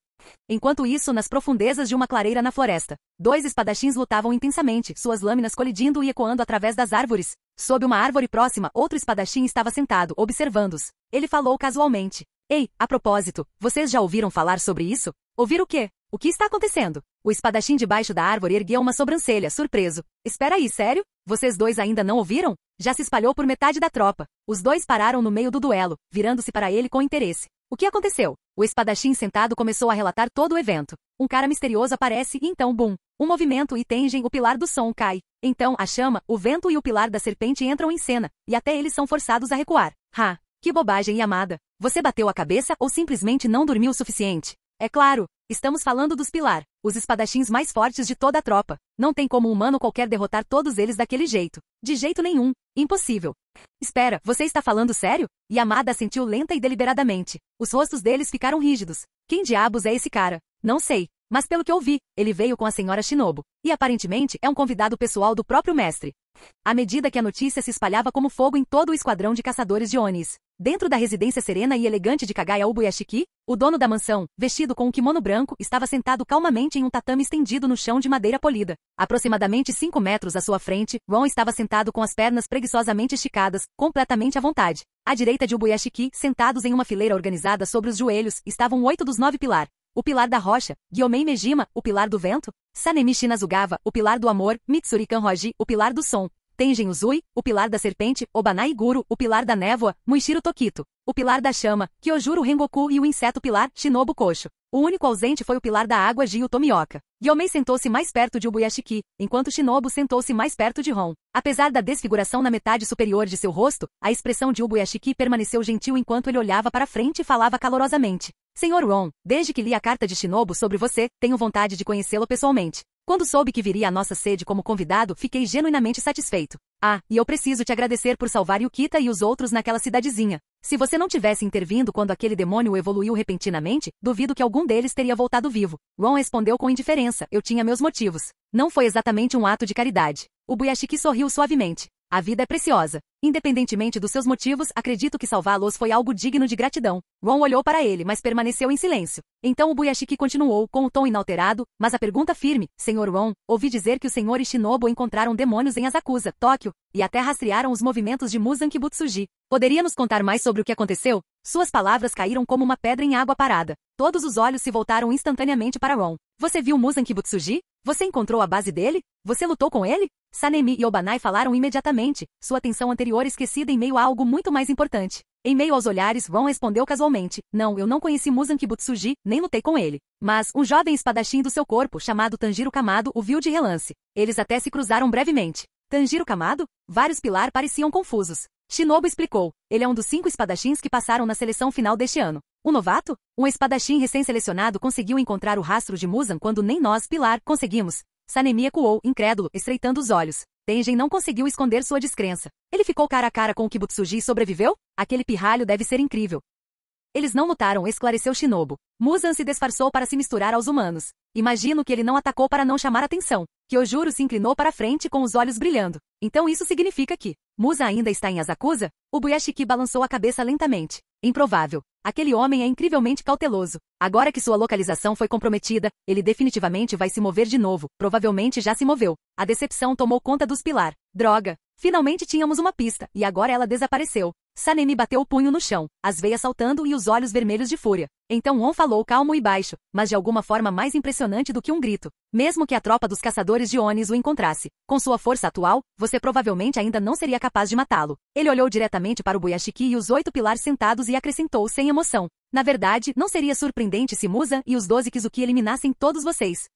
Enquanto isso, nas profundezas de uma clareira na floresta, dois espadachins lutavam intensamente, suas lâminas colidindo e ecoando através das árvores. Sob uma árvore próxima, outro espadachim estava sentado, observando-os. Ele falou casualmente. Ei, a propósito, vocês já ouviram falar sobre isso? Ouvir o quê? O que está acontecendo? O espadachim debaixo da árvore ergueu uma sobrancelha, surpreso. Espera aí, sério? Vocês dois ainda não ouviram? Já se espalhou por metade da tropa. Os dois pararam no meio do duelo, virando-se para ele com interesse. O que aconteceu? O espadachim sentado começou a relatar todo o evento. Um cara misterioso aparece e então, bum! Um movimento e Tengen, o pilar do som, cai. Então, a chama, o vento e o pilar da serpente entram em cena, e até eles são forçados a recuar. Que bobagem, Yamada. Você bateu a cabeça ou simplesmente não dormiu o suficiente? É claro, estamos falando dos pilar, os espadachins mais fortes de toda a tropa. Não tem como um humano qualquer derrotar todos eles daquele jeito. De jeito nenhum. Impossível. Espera, você está falando sério? Yamada assentiu lenta e deliberadamente. Os rostos deles ficaram rígidos. Quem diabos é esse cara? Não sei. Mas pelo que eu vi, ele veio com a senhora Shinobu. E aparentemente é um convidado pessoal do próprio mestre. À medida que a notícia se espalhava como fogo em todo o esquadrão de caçadores de Onis. Dentro da residência serena e elegante de Kagaya Obuyashiki, o dono da mansão, vestido com um kimono branco, estava sentado calmamente em um tatame estendido no chão de madeira polida. Aproximadamente 5 metros à sua frente, Ron estava sentado com as pernas preguiçosamente esticadas, completamente à vontade. À direita de Obuyashiki, sentados em uma fileira organizada sobre os joelhos, estavam 8 dos 9 pilar. O pilar da rocha, Gyomei Mejima, o pilar do vento, Sanemi Shinazugawa, o pilar do amor, Mitsuri Kanroji, o pilar do som, Tengen Uzui, o pilar da serpente, Obanai Guru, o pilar da névoa, Muichiro Tokito, o pilar da chama, Kyojuro Rengoku e o inseto pilar, Shinobu Kosho. O único ausente foi o pilar da água, Gyu Tomioka. Gyomei sentou-se mais perto de Obuyashiki, enquanto Shinobu sentou-se mais perto de Ron. Apesar da desfiguração na metade superior de seu rosto, a expressão de Obuyashiki permaneceu gentil enquanto ele olhava para frente e falava calorosamente. Senhor Ron, desde que li a carta de Shinobu sobre você, tenho vontade de conhecê-lo pessoalmente. Quando soube que viria à nossa sede como convidado, fiquei genuinamente satisfeito. E eu preciso te agradecer por salvar Yukita e os outros naquela cidadezinha. Se você não tivesse intervindo quando aquele demônio evoluiu repentinamente, duvido que algum deles teria voltado vivo. Ron respondeu com indiferença, eu tinha meus motivos. Não foi exatamente um ato de caridade. Obuyashiki sorriu suavemente. A vida é preciosa. Independentemente dos seus motivos, acredito que salvá-los foi algo digno de gratidão. Ron olhou para ele, mas permaneceu em silêncio. Então Obuyashiki continuou, com o tom inalterado, mas a pergunta firme. Senhor Ron, ouvi dizer que o senhor e Shinobu encontraram demônios em Asakusa, Tóquio, e até rastrearam os movimentos de Muzan Kibutsuji. Poderia nos contar mais sobre o que aconteceu? Suas palavras caíram como uma pedra em água parada. Todos os olhos se voltaram instantaneamente para Ron. Você viu Muzan Kibutsuji? Você encontrou a base dele? Você lutou com ele? Sanemi e Obanai falaram imediatamente, sua atenção anterior esquecida em meio a algo muito mais importante. Em meio aos olhares, Ron respondeu casualmente, não, eu não conheci Muzan Kibutsuji, nem lutei com ele. Mas, um jovem espadachim do seu corpo, chamado Tanjiro Kamado, o viu de relance. Eles até se cruzaram brevemente. Tanjiro Kamado? Vários pilar pareciam confusos. Shinobu explicou. Ele é um dos 5 espadachins que passaram na seleção final deste ano. Um novato? Um espadachim recém-selecionado conseguiu encontrar o rastro de Muzan quando nem nós, Pilar, conseguimos. Sanemi ecoou, incrédulo, estreitando os olhos. Tengen não conseguiu esconder sua descrença. Ele ficou cara a cara com o Kibutsuji e sobreviveu? Aquele pirralho deve ser incrível. Eles não lutaram, esclareceu Shinobu. Muzan se disfarçou para se misturar aos humanos. Imagino que ele não atacou para não chamar atenção. Kyojuro se inclinou para frente com os olhos brilhando. Então isso significa que Muzan ainda está em Asakusa? O Buyashiki balançou a cabeça lentamente. Improvável. Aquele homem é incrivelmente cauteloso. Agora que sua localização foi comprometida, ele definitivamente vai se mover de novo. Provavelmente já se moveu. A decepção tomou conta dos Pilar. Droga! Finalmente tínhamos uma pista, e agora ela desapareceu. Sanemi bateu o punho no chão, as veias saltando e os olhos vermelhos de fúria. Então On falou calmo e baixo, mas de alguma forma mais impressionante do que um grito. Mesmo que a tropa dos caçadores de Onis o encontrasse, com sua força atual, você provavelmente ainda não seria capaz de matá-lo. Ele olhou diretamente para o Buyashiki e os 8 Pilar sentados e acrescentou sem emoção. Na verdade, não seria surpreendente se Muzan e os 12 Kizuki eliminassem todos vocês.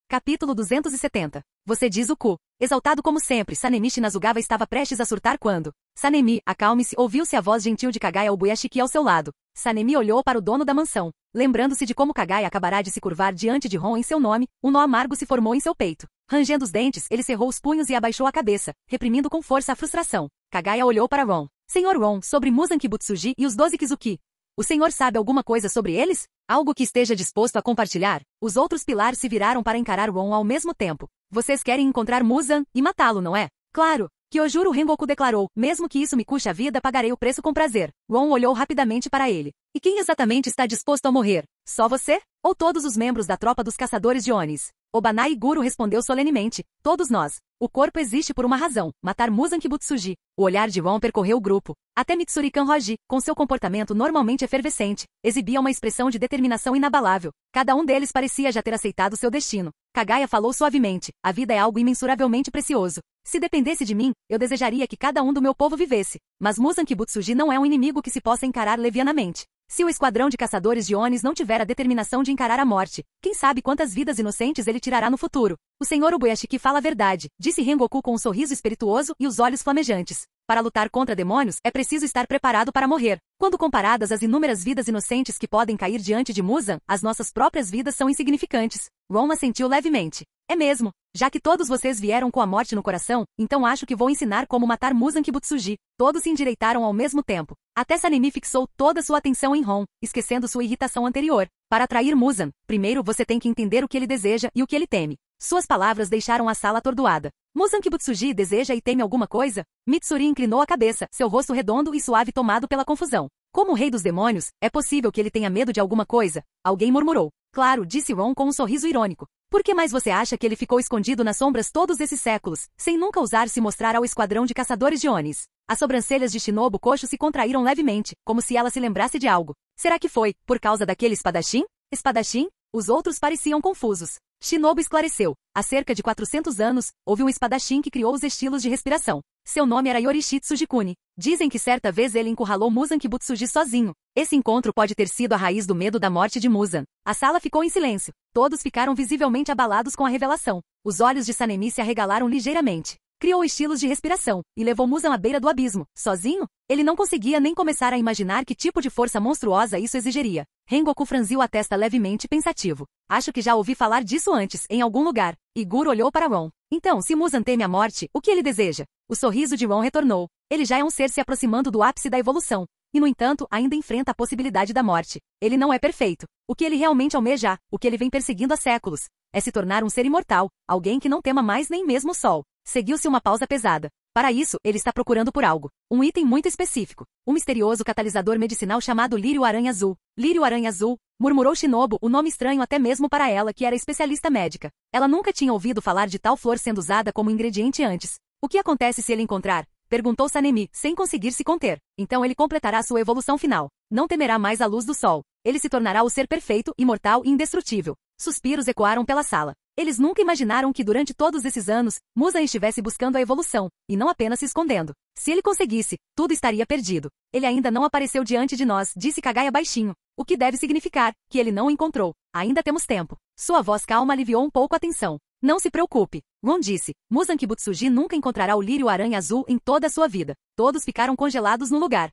Capítulo 270. Você diz o cu. Exaltado como sempre, Sanemi Shinazugawa estava prestes a surtar quando... Sanemi, acalme-se, ouviu-se a voz gentil de Kagaya ao Buyashiki ao seu lado. Sanemi olhou para o dono da mansão. Lembrando-se de como Kagaya acabará de se curvar diante de Ron em seu nome, um nó amargo se formou em seu peito. Rangendo os dentes, ele cerrou os punhos e abaixou a cabeça, reprimindo com força a frustração. Kagaya olhou para Ron. Senhor Ron, sobre Muzan Kibutsuji e os 12 Kizuki. O senhor sabe alguma coisa sobre eles? Algo que esteja disposto a compartilhar? Os outros Pilar se viraram para encarar Ron ao mesmo tempo. Vocês querem encontrar Muzan e matá-lo, não é? Claro. Kyojuro Rengoku declarou, mesmo que isso me custe a vida, pagarei o preço com prazer. Ron olhou rapidamente para ele. E quem exatamente está disposto a morrer? Só você? Ou todos os membros da tropa dos caçadores de Onis? Obanai Guru respondeu solenemente. Todos nós. O corpo existe por uma razão, matar Muzan Kibutsuji. O olhar de Ron percorreu o grupo. Até Mitsuri Kanroji, com seu comportamento normalmente efervescente, exibia uma expressão de determinação inabalável. Cada um deles parecia já ter aceitado seu destino. Kagaya falou suavemente. A vida é algo imensuravelmente precioso. Se dependesse de mim, eu desejaria que cada um do meu povo vivesse. Mas Muzan Kibutsuji não é um inimigo que se possa encarar levianamente. Se o esquadrão de caçadores de Onis não tiver a determinação de encarar a morte, quem sabe quantas vidas inocentes ele tirará no futuro. O senhor Ubuyashiki fala a verdade, disse Rengoku com um sorriso espirituoso e os olhos flamejantes. Para lutar contra demônios, é preciso estar preparado para morrer. Quando comparadas às inúmeras vidas inocentes que podem cair diante de Muzan, as nossas próprias vidas são insignificantes. Ron assentiu levemente. É mesmo. Já que todos vocês vieram com a morte no coração, então acho que vou ensinar como matar Muzan Kibutsuji. Todos se endireitaram ao mesmo tempo. Até Sanemi fixou toda sua atenção em Ron, esquecendo sua irritação anterior. Para atrair Muzan, primeiro você tem que entender o que ele deseja e o que ele teme. Suas palavras deixaram a sala atordoada. Muzan Kibutsuji deseja e teme alguma coisa? Mitsuri inclinou a cabeça, seu rosto redondo e suave tomado pela confusão. Como o rei dos demônios, é possível que ele tenha medo de alguma coisa? Alguém murmurou. Claro, disse Ron com um sorriso irônico. Por que mais você acha que ele ficou escondido nas sombras todos esses séculos, sem nunca ousar se mostrar ao esquadrão de caçadores de Onis? As sobrancelhas de Shinobu Kosho se contraíram levemente, como se ela se lembrasse de algo. Será que foi, por causa daquele espadachim? Espadachim? Os outros pareciam confusos. Shinobu esclareceu. Há cerca de 400 anos, houve um espadachim que criou os estilos de respiração. Seu nome era Yorishitsu Jikuni. Dizem que certa vez ele encurralou Muzan Kibutsuji sozinho. Esse encontro pode ter sido a raiz do medo da morte de Muzan. A sala ficou em silêncio. Todos ficaram visivelmente abalados com a revelação. Os olhos de Sanemi se arregalaram ligeiramente. Criou estilos de respiração, e levou Muzan à beira do abismo. Sozinho? Ele não conseguia nem começar a imaginar que tipo de força monstruosa isso exigiria. Rengoku franziu a testa levemente pensativo. Acho que já ouvi falar disso antes, em algum lugar. Iguro olhou para Ron. Então, se Muzan teme a morte, o que ele deseja? O sorriso de Ron retornou. Ele já é um ser se aproximando do ápice da evolução. E, no entanto, ainda enfrenta a possibilidade da morte. Ele não é perfeito. O que ele realmente almeja, o que ele vem perseguindo há séculos, é se tornar um ser imortal, alguém que não tema mais nem mesmo o sol. Seguiu-se uma pausa pesada. Para isso, ele está procurando por algo. Um item muito específico. Um misterioso catalisador medicinal chamado Lírio-Aranha Azul. Lírio-Aranha Azul, murmurou Shinobu, o nome estranho até mesmo para ela que era especialista médica. Ela nunca tinha ouvido falar de tal flor sendo usada como ingrediente antes. O que acontece se ele encontrar? Perguntou Sanemi, sem conseguir se conter. Então ele completará sua evolução final. Não temerá mais a luz do sol. Ele se tornará o ser perfeito, imortal e indestrutível. Suspiros ecoaram pela sala. Eles nunca imaginaram que durante todos esses anos, Muzan estivesse buscando a evolução, e não apenas se escondendo. Se ele conseguisse, tudo estaria perdido. Ele ainda não apareceu diante de nós, disse Kagaya baixinho. O que deve significar que ele não o encontrou. Ainda temos tempo. Sua voz calma aliviou um pouco a tensão. Não se preocupe. Ron disse. Muzan Kibutsuji nunca encontrará o lírio-aranha azul em toda a sua vida. Todos ficaram congelados no lugar.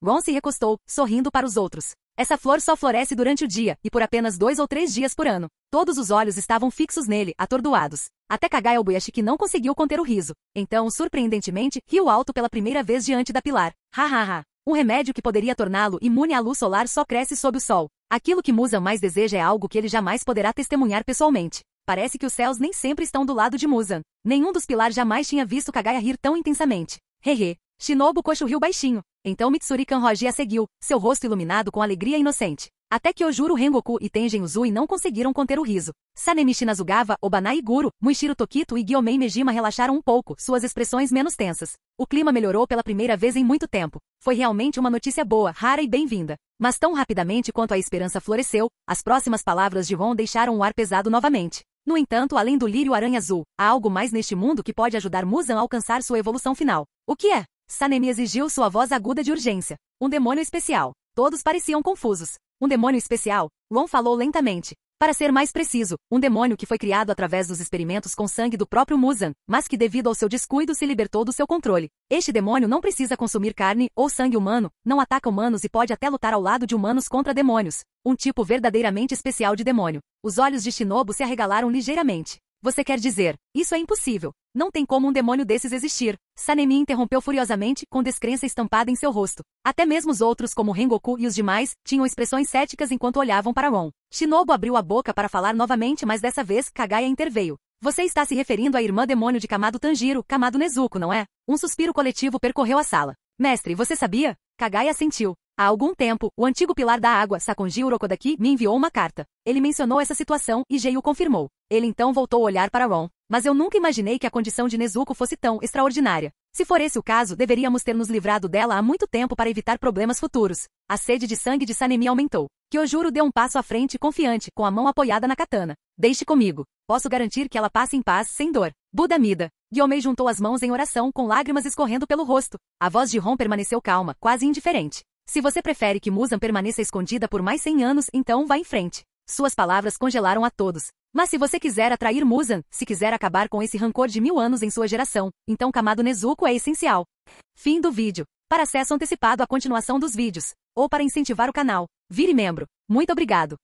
Ron se recostou, sorrindo para os outros. Essa flor só floresce durante o dia, e por apenas 2 ou 3 dias por ano. Todos os olhos estavam fixos nele, atordoados. Até Kagaya Obuyashiki não conseguiu conter o riso. Então, surpreendentemente, riu alto pela primeira vez diante da pilar. Ha. Um remédio que poderia torná-lo imune à luz solar só cresce sob o sol. Aquilo que Muzan mais deseja é algo que ele jamais poderá testemunhar pessoalmente. Parece que os céus nem sempre estão do lado de Muzan. Nenhum dos pilares jamais tinha visto Kagaya rir tão intensamente. Hehe. Shinobu Kosho riu baixinho. Então Mitsuri Kanroji a seguiu, seu rosto iluminado com alegria inocente. Até que Ojuro Rengoku e Tengen Uzui não conseguiram conter o riso. Sanemi Shinazugava, Obanai Guru, Muichiro Tokito e Gyomei Mejima relaxaram um pouco, suas expressões menos tensas. O clima melhorou pela primeira vez em muito tempo. Foi realmente uma notícia boa, rara e bem-vinda. Mas tão rapidamente quanto a esperança floresceu, as próximas palavras de Ron deixaram o ar pesado novamente. No entanto, além do lírio-aranha azul, há algo mais neste mundo que pode ajudar Muzan a alcançar sua evolução final. O que é? Sanemi exigiu sua voz aguda de urgência. Um demônio especial. Todos pareciam confusos. Um demônio especial? Ron falou lentamente. Para ser mais preciso, um demônio que foi criado através dos experimentos com sangue do próprio Muzan, mas que devido ao seu descuido se libertou do seu controle. Este demônio não precisa consumir carne ou sangue humano, não ataca humanos e pode até lutar ao lado de humanos contra demônios. Um tipo verdadeiramente especial de demônio. Os olhos de Shinobu se arregalaram ligeiramente. Você quer dizer, isso é impossível. Não tem como um demônio desses existir. Sanemi interrompeu furiosamente, com descrença estampada em seu rosto. Até mesmo os outros, como Rengoku e os demais, tinham expressões céticas enquanto olhavam para Ron. Shinobu abriu a boca para falar novamente, mas dessa vez, Kagaya interveio. Você está se referindo à irmã demônio de Kamado Tanjiro, Kamado Nezuko, não é? Um suspiro coletivo percorreu a sala. Mestre, você sabia? Kagaya assentiu. Há algum tempo, o antigo pilar da água, Sakonji Urokodaki, me enviou uma carta. Ele mencionou essa situação e Jei o confirmou. Ele então voltou a olhar para Ron. Mas eu nunca imaginei que a condição de Nezuko fosse tão extraordinária. Se for esse o caso, deveríamos ter nos livrado dela há muito tempo para evitar problemas futuros. A sede de sangue de Sanemi aumentou. Kyojuro deu um passo à frente confiante, com a mão apoiada na katana. Deixe comigo. Posso garantir que ela passe em paz, sem dor. Buda Mida. Gyomei juntou as mãos em oração, com lágrimas escorrendo pelo rosto. A voz de Ron permaneceu calma, quase indiferente. Se você prefere que Muzan permaneça escondida por mais 100 anos, então vá em frente. Suas palavras congelaram a todos. Mas se você quiser atrair Muzan, se quiser acabar com esse rancor de 1000 anos em sua geração, então Kamado Nezuko é essencial. Fim do vídeo. Para acesso antecipado à continuação dos vídeos, ou para incentivar o canal, vire membro. Muito obrigado.